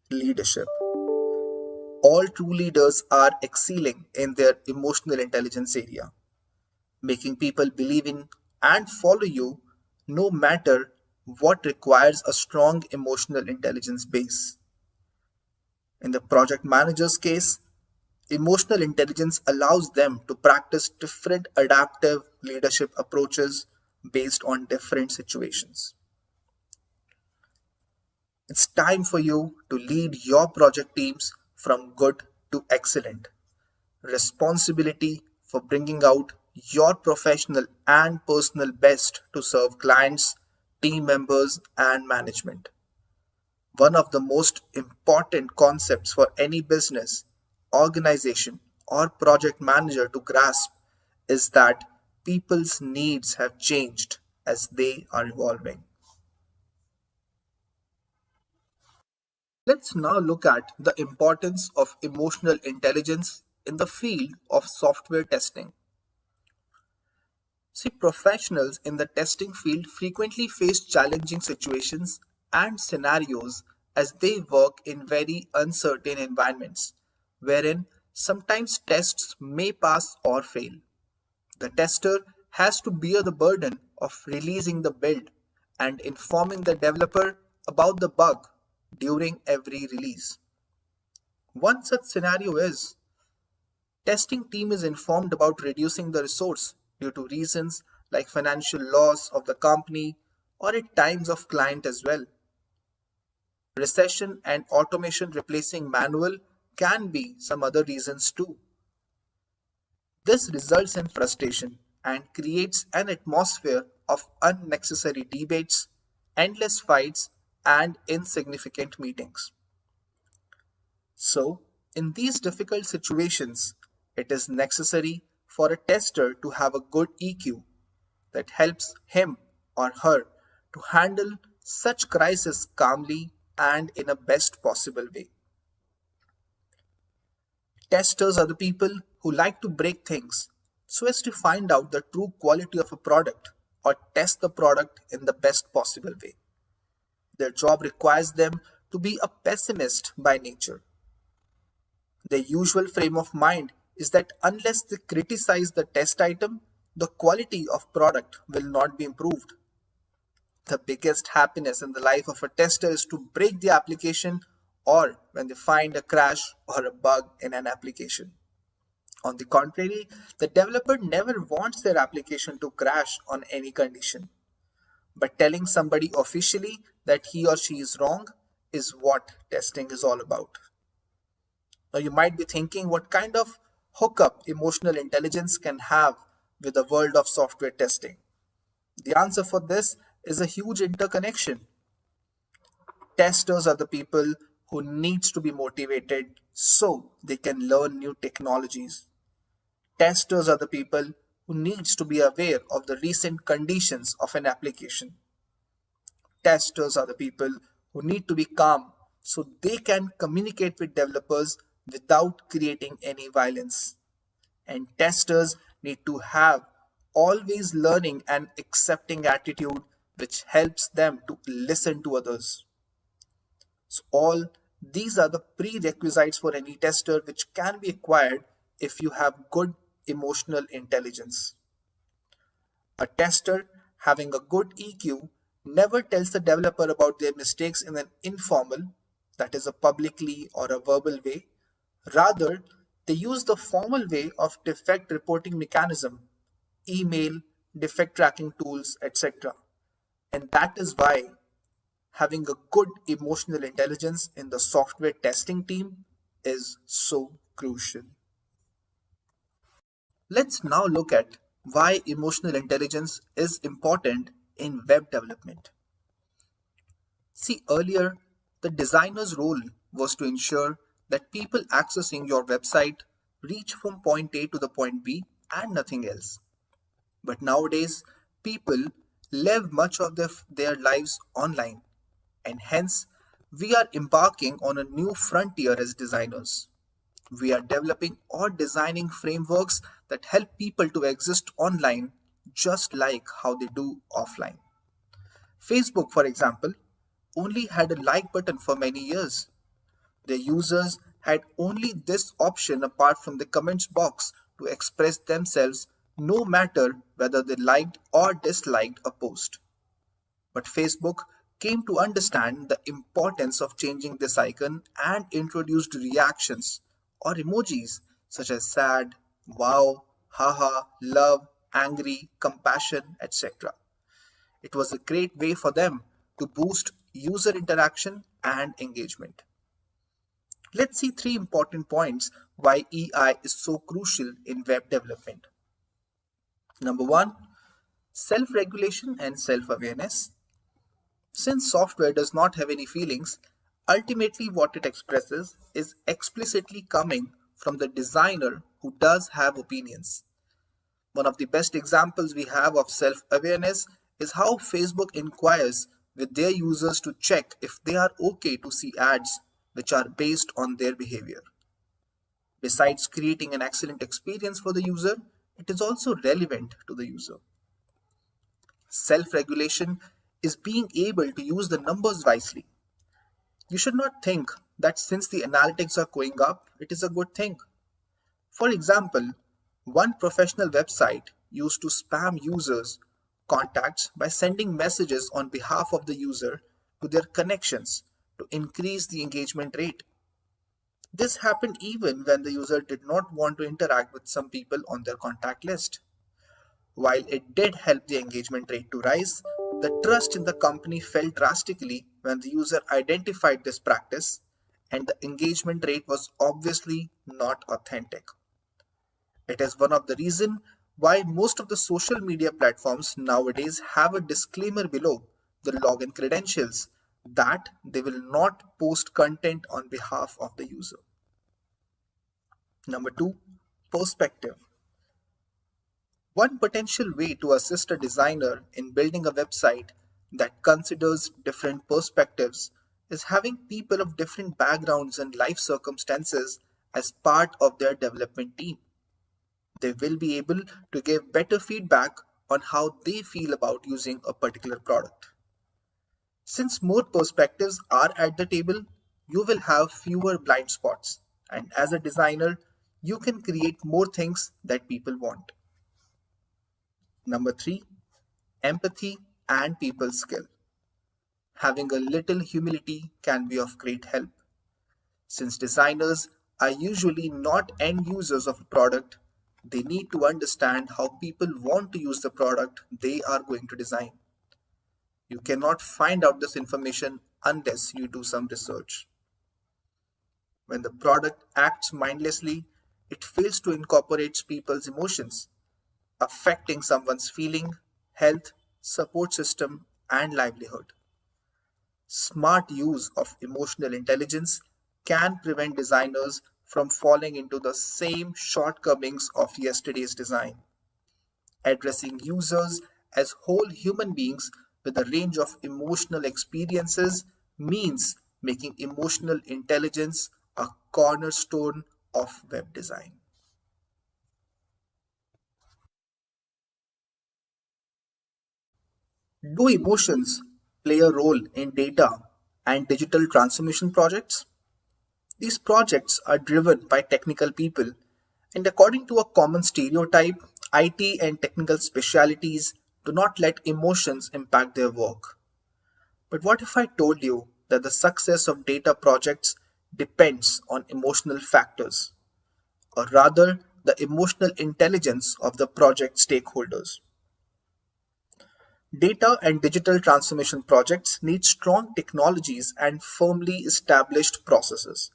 leadership. All true leaders are excelling in their emotional intelligence area, making people believe in and follow you no matter what requires a strong emotional intelligence base. In the project manager's case, emotional intelligence allows them to practice different adaptive leadership approaches based on different situations. It's time for you to lead your project teams from good to excellent. Responsibility for bringing out your professional and personal best to serve clients, team members, and management. One of the most important concepts for any business, organization, or project manager to grasp is that people's needs have changed as they are evolving. Let's now look at the importance of emotional intelligence in the field of software testing. See, professionals in the testing field frequently face challenging situations and scenarios as they work in very uncertain environments, wherein sometimes tests may pass or fail. The tester has to bear the burden of releasing the build and informing the developer about the bug during every release. One such scenario is: testing team is informed about reducing the resource due to reasons like financial loss of the company or at times of client as well. Recession and automation replacing manual can be some other reasons too. This results in frustration and creates an atmosphere of unnecessary debates, endless fights, and insignificant meetings. So, in these difficult situations, it is necessary for a tester to have a good EQ that helps him or her to handle such crises calmly and in a best possible way. Testers are the people who like to break things so as to find out the true quality of a product or test the product in the best possible way. Their job requires them to be a pessimist by nature. Their usual frame of mind is that unless they criticize the test item, the quality of product will not be improved. The biggest happiness in the life of a tester is to break the application or when they find a crash or a bug in an application. On the contrary, the developer never wants their application to crash on any condition. But telling somebody officially that he or she is wrong is what testing is all about. Now, you might be thinking what kind of hookup emotional intelligence can have with the world of software testing. The answer for this is a huge interconnection. Testers are the people who needs to be motivated so they can learn new technologies. Testers are the people who needs to be aware of the recent conditions of an application. Testers are the people who need to be calm so they can communicate with developers without creating any violence. And testers need to have always learning and accepting attitude which helps them to listen to others. So all these are the prerequisites for any tester which can be acquired if you have good emotional intelligence. A tester having a good EQ never tells the developer about their mistakes in an informal, that is, a publicly or a verbal way. Rather, they use the formal way of defect reporting mechanism, email, defect tracking tools, etc. And that is why having a good emotional intelligence in the software testing team is so crucial. Let's now look at why emotional intelligence is important in web development. See, earlier, the designer's role was to ensure that people accessing your website reach from point A to the point B and nothing else. But nowadays, people live much of their lives online, and hence, we are embarking on a new frontier as designers. We are developing or designing frameworks that help people to exist online just like how they do offline. Facebook, for example, only had a like button for many years. Their users had only this option apart from the comments box to express themselves no matter whether they liked or disliked a post. But Facebook came to understand the importance of changing this icon and introduced reactions or emojis such as sad, wow, haha, love, angry, compassion, etc. It was a great way for them to boost user interaction and engagement. Let's see three important points why EI is so crucial in web development. Number one, self regulation and self awareness. Since software does not have any feelings, ultimately what it expresses is explicitly coming from the designer who does have opinions. One of the best examples we have of self awareness is how Facebook inquires with their users to check if they are okay to see ads which are based on their behavior. Besides creating an excellent experience for the user, it is also relevant to the user. Self regulation is being able to use the numbers wisely. You should not think that since the analytics are going up, it is a good thing. For example, one professional website used to spam users' contacts by sending messages on behalf of the user to their connections to increase the engagement rate. This happened even when the user did not want to interact with some people on their contact list. While it did help the engagement rate to rise, the trust in the company fell drastically when the user identified this practice and the engagement rate was obviously not authentic. It is one of the reasons Why most of the social media platforms nowadays have a disclaimer below the login credentials that they will not post content on behalf of the user. Number two, perspective. One potential way to assist a designer in building a website that considers different perspectives is having people of different backgrounds and life circumstances as part of their development team. They will be able to give better feedback on how they feel about using a particular product. Since more perspectives are at the table, you will have fewer blind spots. And as a designer, you can create more things that people want. Number three, empathy and people skill. Having a little humility can be of great help. Since designers are usually not end users of a product, they need to understand how people want to use the product they are going to design. You cannot find out this information unless you do some research. When the product acts mindlessly, it fails to incorporate people's emotions, affecting someone's feeling, health, support system, and livelihood. Smart use of emotional intelligence can prevent designers from falling into the same shortcomings of yesterday's design. Addressing users as whole human beings with a range of emotional experiences means making emotional intelligence a cornerstone of web design. Do emotions play a role in data and digital transformation projects? These projects are driven by technical people, and according to a common stereotype, IT and technical specialities do not let emotions impact their work. But what if I told you that the success of data projects depends on emotional factors, or rather, the emotional intelligence of the project stakeholders? Data and digital transformation projects need strong technologies and firmly established processes.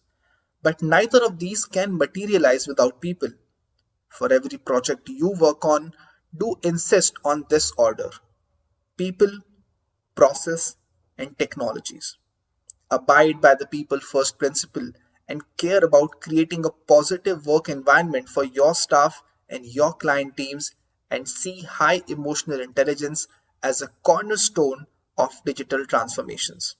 But neither of these can materialize without people. For every project you work on, do insist on this order: people, process, and technologies. Abide by the people first principle and care about creating a positive work environment for your staff and your client teams, and see high emotional intelligence as a cornerstone of digital transformations.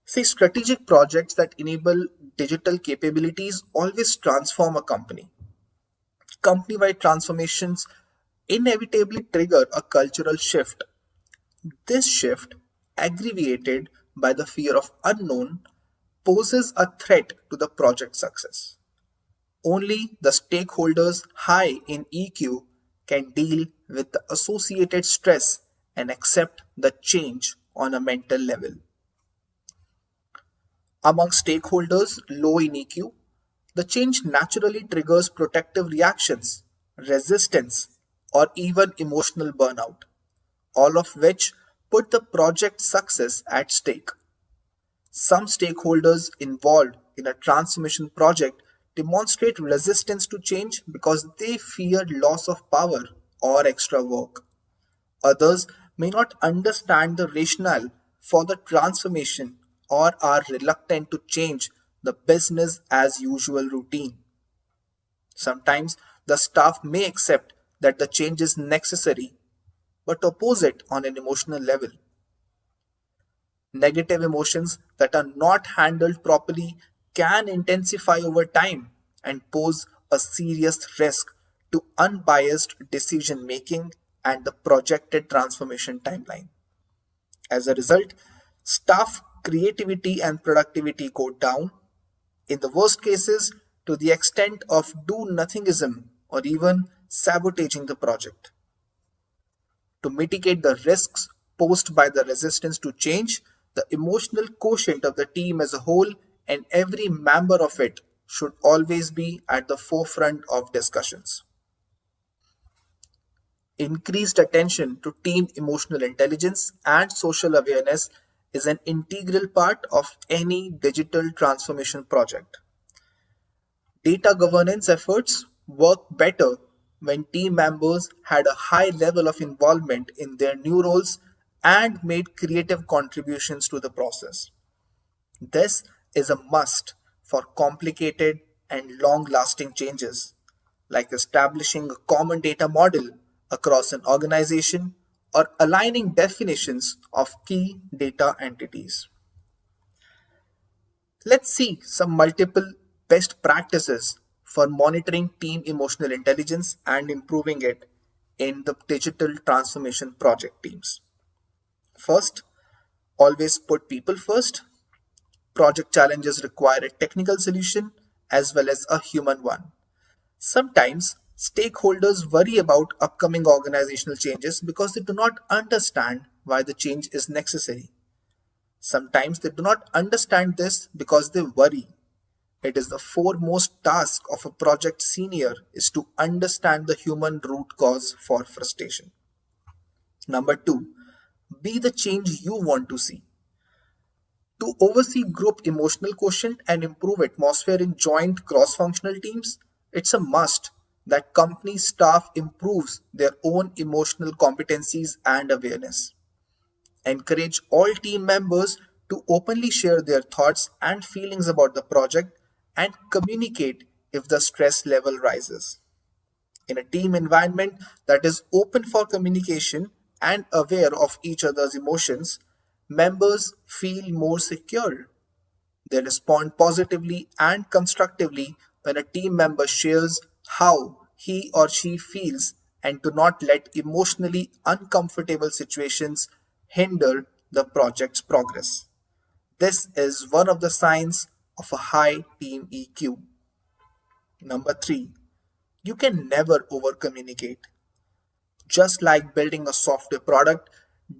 See, strategic projects that enable digital capabilities always transform a company. Company wide transformations inevitably trigger a cultural shift. This shift, aggravated by the fear of unknown, poses a threat to the project success. Only the stakeholders high in EQ can deal with the associated stress and accept the change on a mental level. Among stakeholders low in EQ, the change naturally triggers protective reactions, resistance, or even emotional burnout, all of which put the project success at stake. Some stakeholders involved in a transformation project demonstrate resistance to change because they fear loss of power or extra work. Others may not understand the rationale for the transformation or are reluctant to change the business as usual routine. Sometimes the staff may accept that the change is necessary but oppose it on an emotional level. Negative emotions that are not handled properly can intensify over time and pose a serious risk to unbiased decision making and the projected transformation timeline. As a result, staff creativity and productivity go down, in the worst cases, to the extent of do nothingism or even sabotaging the project. To mitigate the risks posed by the resistance to change, the emotional quotient of the team as a whole and every member of it should always be at the forefront of discussions. Increased attention to team emotional intelligence and social awareness is an integral part of any digital transformation project. Data governance efforts work better when team members had a high level of involvement in their new roles and made creative contributions to the process. This is a must for complicated and long lasting changes, like establishing a common data model across an organization or aligning definitions of key data entities. Let's see some multiple best practices for monitoring team emotional intelligence and improving it in the digital transformation project teams. First, always put people first. Project challenges require a technical solution as well as a human one. Sometimes stakeholders worry about upcoming organizational changes because they do not understand why the change is necessary. Sometimes they do not understand this because they worry. It is the foremost task of a project senior is to understand the human root cause for frustration. Number two, be the change you want to see. To oversee group emotional quotient and improve atmosphere in joint cross-functional teams, it's a must that company staff improves their own emotional competencies and awareness. Encourage all team members to openly share their thoughts and feelings about the project and communicate if the stress level rises. In a team environment that is open for communication and aware of each other's emotions, members feel more secure. They respond positively and constructively when a team member shares how he or she feels and do not let emotionally uncomfortable situations hinder the project's progress. This is one of the signs of a high team EQ. Number three, you can never over communicate. Just like building a software product,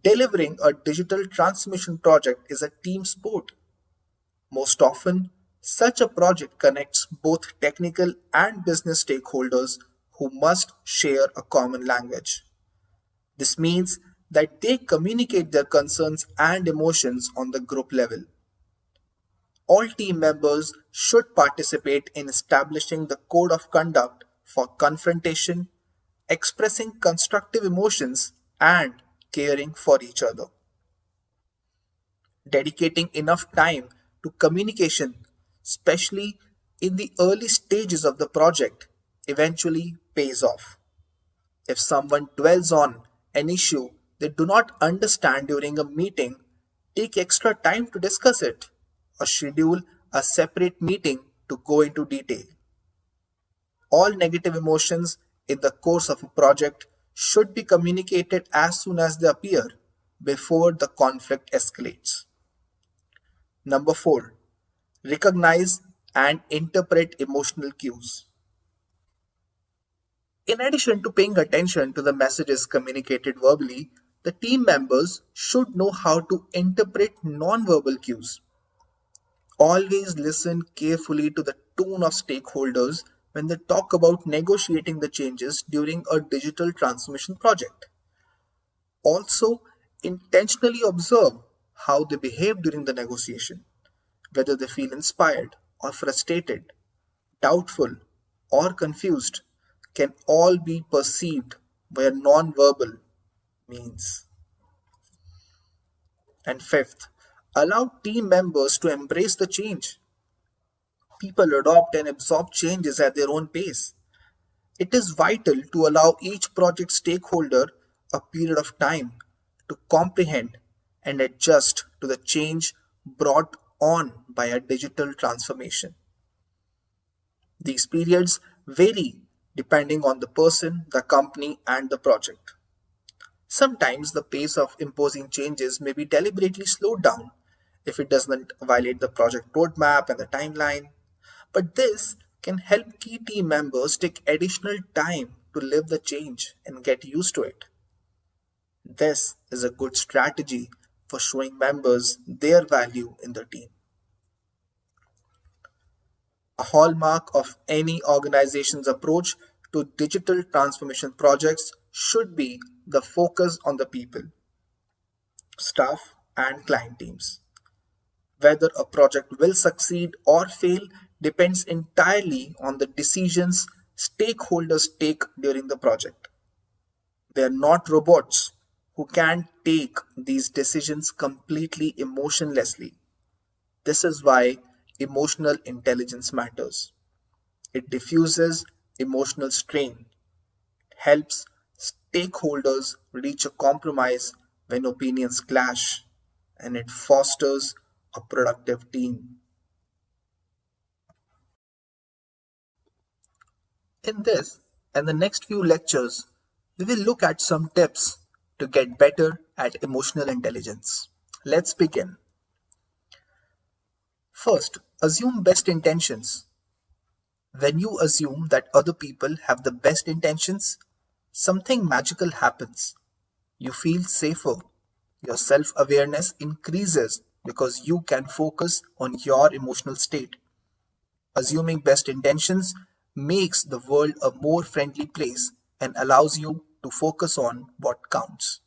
delivering a digital transformation project is a team sport. Most often, such a project connects both technical and business stakeholders who must share a common language. This means that they communicate their concerns and emotions on the group level. All team members should participate in establishing the code of conduct for confrontation, expressing constructive emotions, and caring for each other. Dedicating enough time to communication, especially in the early stages of the project, eventually pays off. If someone dwells on an issue they do not understand during a meeting, take extra time to discuss it or schedule a separate meeting to go into detail. All negative emotions in the course of a project should be communicated as soon as they appear before the conflict escalates. Number four, recognize and interpret emotional cues. In addition to paying attention to the messages communicated verbally, the team members should know how to interpret nonverbal cues. Always listen carefully to the tone of stakeholders when they talk about negotiating the changes during a digital transformation project. Also, intentionally observe how they behave during the negotiation, whether they feel inspired or frustrated, doubtful, or confused, can all be perceived via nonverbal means. And fifth, allow team members to embrace the change. People adopt and absorb changes at their own pace. It is vital to allow each project stakeholder a period of time to comprehend and adjust to the change brought on by a digital transformation. These periods vary depending on the person, the company, and the project. Sometimes the pace of imposing changes may be deliberately slowed down if it does not violate the project roadmap and the timeline. But this can help key team members take additional time to live the change and get used to it. This is a good strategy for showing members their value in the team. A hallmark of any organization's approach to digital transformation projects should be the focus on the people, staff, and client teams. Whether a project will succeed or fail depends entirely on the decisions stakeholders take during the project. They are not robots who can take these decisions completely emotionlessly. This is why emotional intelligence matters. It diffuses emotional strain, helps stakeholders reach a compromise when opinions clash, and it fosters a productive team. In this and the next few lectures, we will look at some tips to get better at emotional intelligence. Let's begin. First, assume best intentions. When you assume that other people have the best intentions, something magical happens. You feel safer. Your self awareness increases because you can focus on your emotional state. Assuming best intentions makes the world a more friendly place and allows you to focus on what counts.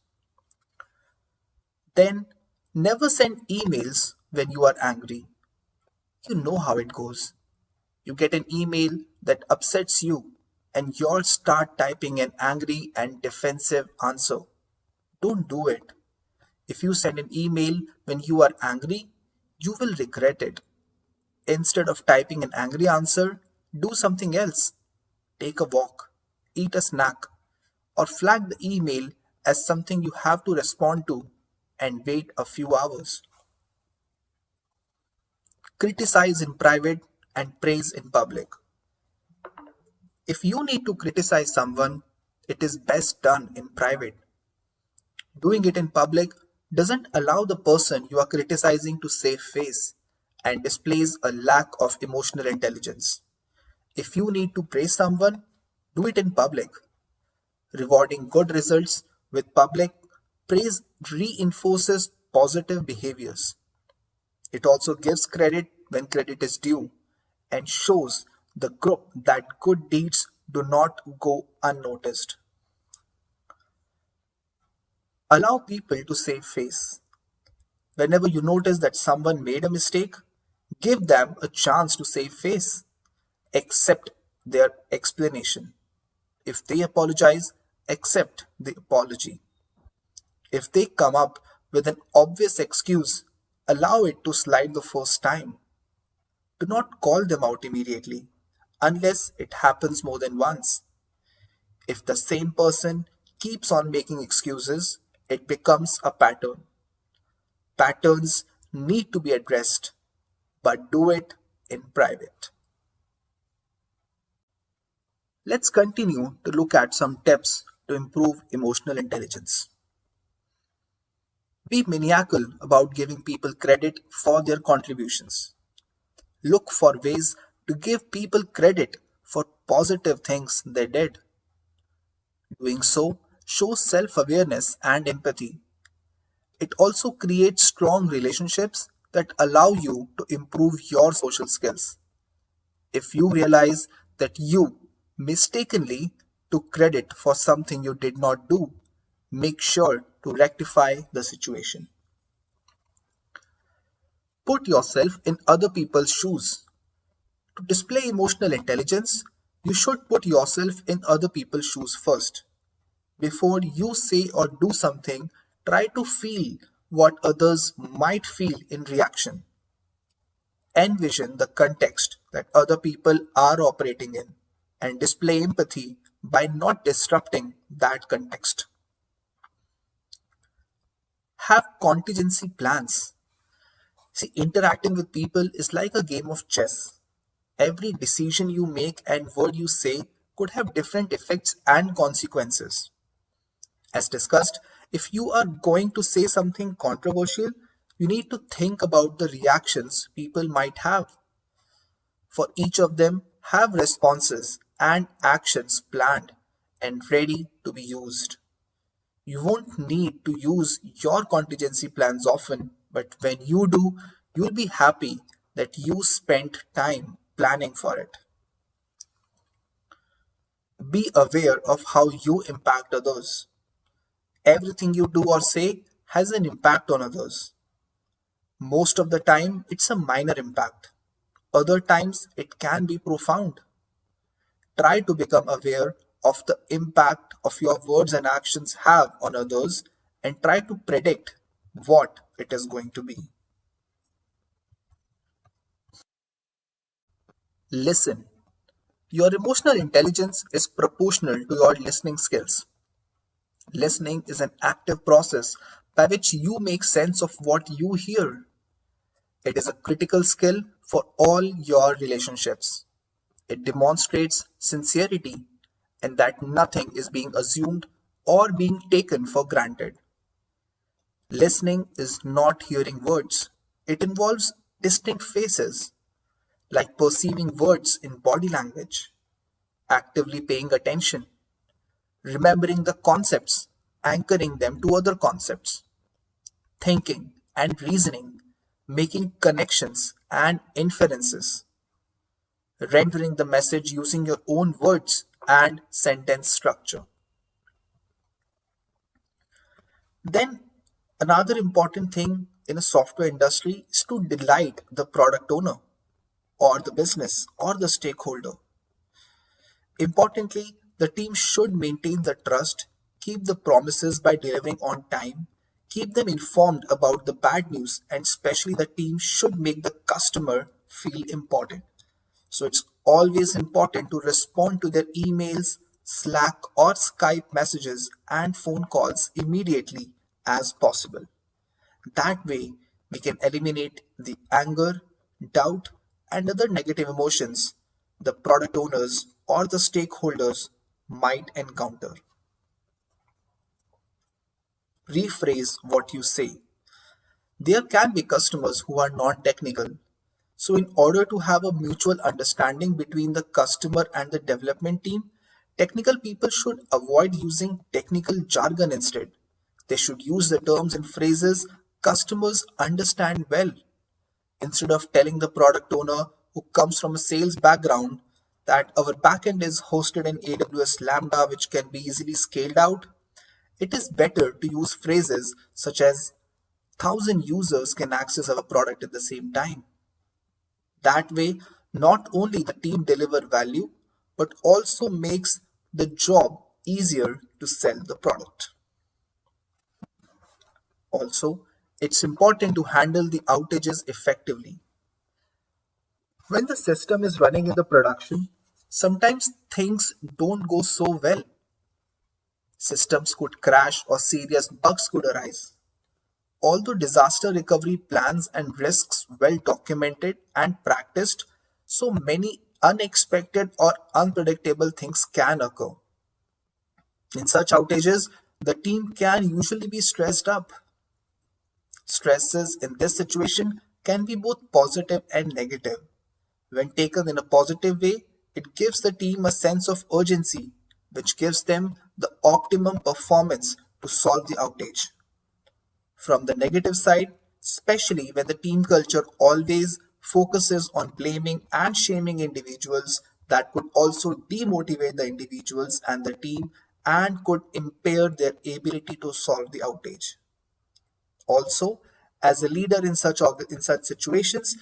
Then, never send emails when you are angry. You know how it goes. You get an email that upsets you, and you'll start typing an angry and defensive answer. Don't do it. If you send an email when you are angry, you will regret it. Instead of typing an angry answer, do something else. Take a walk, eat a snack, or flag the email as something you have to respond to and wait a few hours. Criticize in private and praise in public. If you need to criticize someone, it is best done in private. Doing it in public doesn't allow the person you are criticizing to save face and displays a lack of emotional intelligence. If you need to praise someone, do it in public. Rewarding good results with public praise reinforces positive behaviors. It also gives credit when credit is due and shows the group that good deeds do not go unnoticed. Allow people to save face. Whenever you notice that someone made a mistake, give them a chance to save face. Accept their explanation. If they apologize, accept the apology. If they come up with an obvious excuse, allow it to slide the first time. Do not call them out immediately, unless it happens more than once. If the same person keeps on making excuses, it becomes a pattern. Patterns need to be addressed, but do it in private. Let's continue to look at some tips to improve emotional intelligence. Be maniacal about giving people credit for their contributions. Look for ways to give people credit for positive things they did. Doing so shows self awareness and empathy. It also creates strong relationships that allow you to improve your social skills. If you realize that you mistakenly took credit for something you did not do, make sure to rectify the situation. Put yourself in other people's shoes. To display emotional intelligence, you should put yourself in other people's shoes first. Before you say or do something, try to feel what others might feel in reaction. Envision the context that other people are operating in and display empathy by not disrupting that context. Have contingency plans. See, interacting with people is like a game of chess. Every decision you make and word you say could have different effects and consequences. As discussed, if you are going to say something controversial, you need to think about the reactions people might have. For each of them, have responses and actions planned and ready to be used. You won't need to use your contingency plans often, but when you do, you'll be happy that you spent time planning for it. Be aware of how you impact others. Everything you do or say has an impact on others. Most of the time, it's a minor impact. Other times, it can be profound. Try to become aware of the impact of your words and actions have on others and try to predict what it is going to be. Listen. Your emotional intelligence is proportional to your listening skills. Listening is an active process by which you make sense of what you hear. It is a critical skill for all your relationships. It demonstrates sincerity and that nothing is being assumed or being taken for granted. Listening is not hearing words. It involves distinct phases, like perceiving words in body language, actively paying attention, remembering the concepts, anchoring them to other concepts, thinking and reasoning, making connections and inferences, rendering the message using your own words and sentence structure. Then, another important thing in a software industry is to delight the product owner or the business or the stakeholder. Importantly, the team should maintain the trust, keep the promises by delivering on time, keep them informed about the bad news, and especially the team should make the customer feel important. So it's always important to respond to their emails, Slack, or Skype messages and phone calls immediately as possible. That way, we can eliminate the anger, doubt, and other negative emotions the product owners or the stakeholders might encounter. Rephrase what you say. There can be customers who are non technical. So, in order to have a mutual understanding between the customer and the development team, technical people should avoid using technical jargon instead. They should use the terms and phrases customers understand well. Instead of telling the product owner who comes from a sales background that our backend is hosted in AWS Lambda, which can be easily scaled out, it is better to use phrases such as 1,000 users can access our product at the same time. That way, not only the team deliver value, but also makes the job easier to sell the product. Also, it's important to handle the outages effectively. When the system is running in the production, sometimes things don't go so well. Systems could crash or serious bugs could arise. Although disaster recovery plans and risks well documented and practiced, so many unexpected or unpredictable things can occur. In such outages, the team can usually be stressed up. Stresses in this situation can be both positive and negative. When taken in a positive way, it gives the team a sense of urgency, which gives them the optimum performance to solve the outage. From the negative side, especially when the team culture always focuses on blaming and shaming individuals, that could also demotivate the individuals and the team and could impair their ability to solve the outage. Also, as a leader in such situations,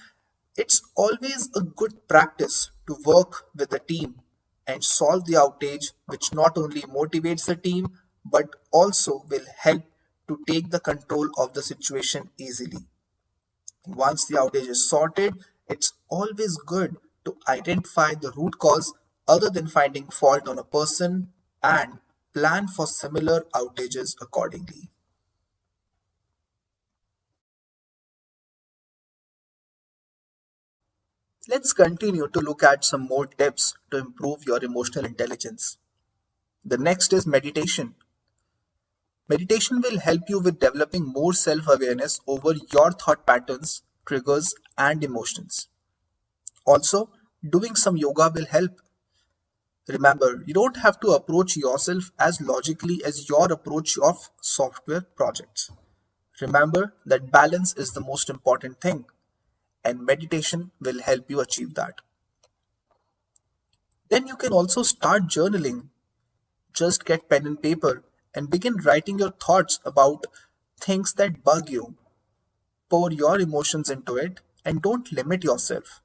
it's always a good practice to work with the team and solve the outage, which not only motivates the team but also will help to take the control of the situation easily. Once the outage is sorted, it's always good to identify the root cause other than finding fault on a person and plan for similar outages accordingly. Let's continue to look at some more tips to improve your emotional intelligence. The next is meditation. Meditation will help you with developing more self awareness over your thought patterns, triggers, and emotions. Also, doing some yoga will help. Remember, you don't have to approach yourself as logically as your approach of software projects. Remember that balance is the most important thing, and meditation will help you achieve that. Then you can also start journaling. Just get pen and paper and begin writing your thoughts about things that bug you. Pour your emotions into it and don't limit yourself.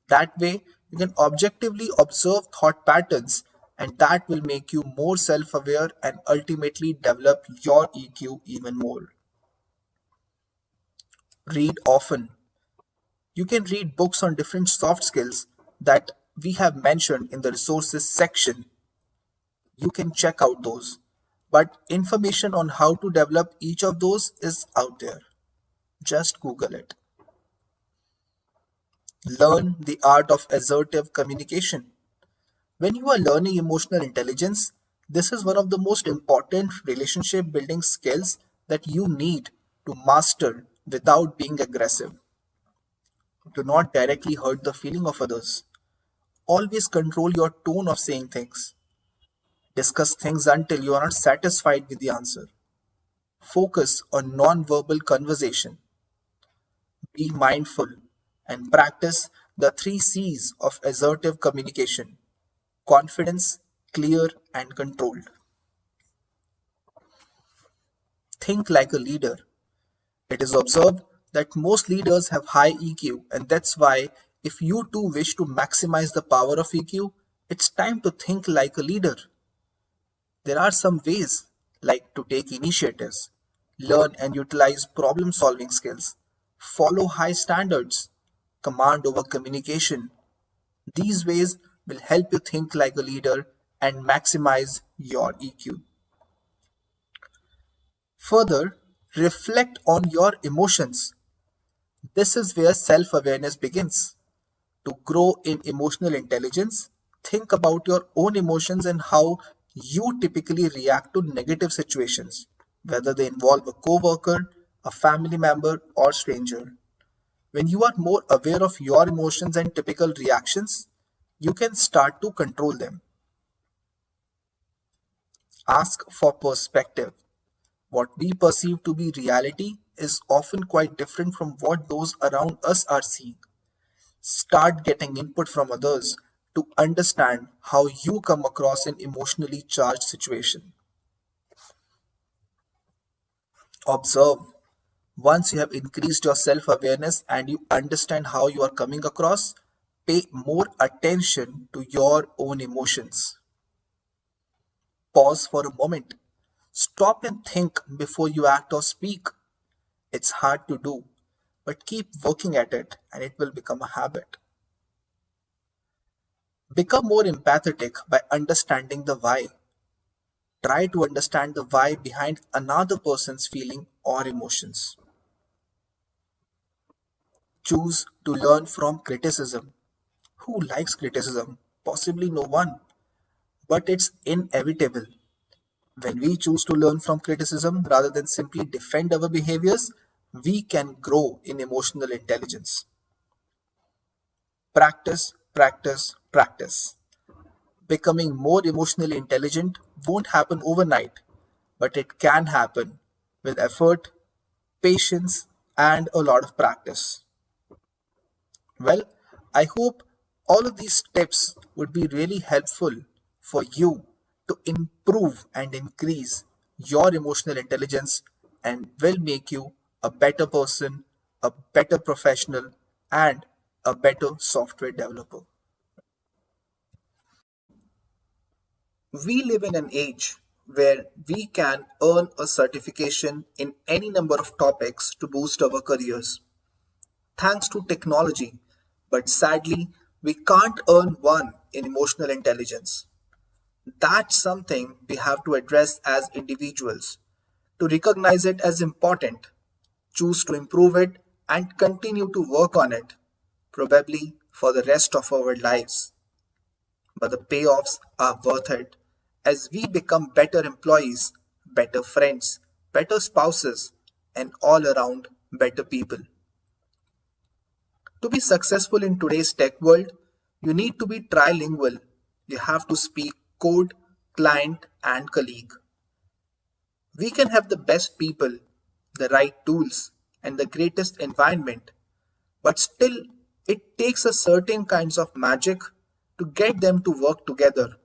That way, You can objectively observe thought patterns, and that will make you more self aware and ultimately develop your EQ even more. Read often. You can read books on different soft skills that we have mentioned in the resources section. You can check out those. But information on how to develop each of those is out there. Just Google it. Learn the art of assertive communication. When you are learning emotional intelligence, this is one of the most important relationship building skills that you need to master without being aggressive. Do not directly hurt the feeling of others. Always control your tone of saying things. Discuss things until you are not satisfied with the answer. Focus on non-verbal conversation. Be mindful and practice the three C's of assertive communication: confidence, clear, and controlled. Think like a leader. It is observed that most leaders have high EQ, and that's why, if you too wish to maximize the power of EQ, it's time to think like a leader. There are some ways, like to take initiatives, learn and utilize problem solving skills, follow high standards, command over communication. These ways will help you think like a leader and maximize your EQ. Further, reflect on your emotions. This is where self awareness begins. To grow in emotional intelligence, think about your own emotions and how you typically react to negative situations, whether they involve a coworker, a family member, or stranger. When you are more aware of your emotions and typical reactions, you can start to control them. Ask for perspective. What we perceive to be reality is often quite different from what those around us are seeing. Start getting input from others to understand how you come across in emotionally charged situation. Observe. Once you have increased your self-awareness and you understand how you are coming across, pay more attention to your own emotions. Pause for a moment. Stop and think before you act or speak. It's hard to do, but keep working at it and it will become a habit. Become more empathetic by understanding the why. Try to understand the why behind another person's feeling or emotions. Choose to learn from criticism. Who likes criticism? Possibly no one, but it's inevitable. When we choose to learn from criticism rather than simply defend our behaviors, we can grow in emotional intelligence. Practice, practice, practice. Becoming more emotionally intelligent won't happen overnight, but it can happen with effort, patience, and a lot of practice. Well, I hope all of these tips would be really helpful for you to improve and increase your emotional intelligence and will make you a better person, a better professional, and a better software developer. We live in an age where we can earn a certification in any number of topics to boost our careers, thanks to technology. But sadly, we can't earn one in emotional intelligence. That's something we have to address as individuals, to recognize it as important, choose to improve it, and continue to work on it, probably for the rest of our lives. But the payoffs are worth it as we become better employees, better friends, better spouses, and all around better people. To be successful in today's tech world, you need to be trilingual. You have to speak code, client, and colleague. We can have the best people, the right tools, and the greatest environment, but still, it takes a certain kinds of magic to get them to work together,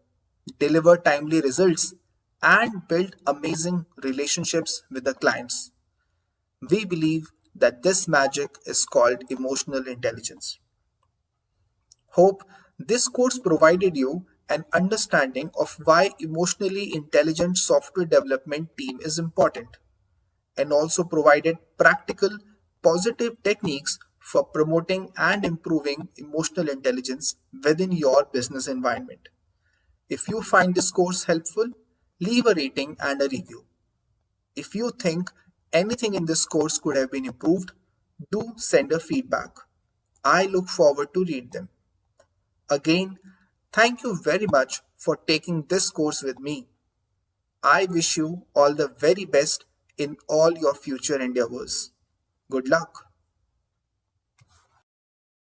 deliver timely results, and build amazing relationships with the clients. We believe that this magic is called emotional intelligence. Hope This course provided you an understanding of why emotionally intelligent software development team is important and also provided practical positive techniques for promoting and improving emotional intelligence within your business environment. If you find this course helpful, leave a rating and a review. If you think anything in this course could have been improved, do send a feedback. I look forward to read them. Again, thank you very much for taking this course with me. I wish you all the very best in all your future endeavors. Good luck.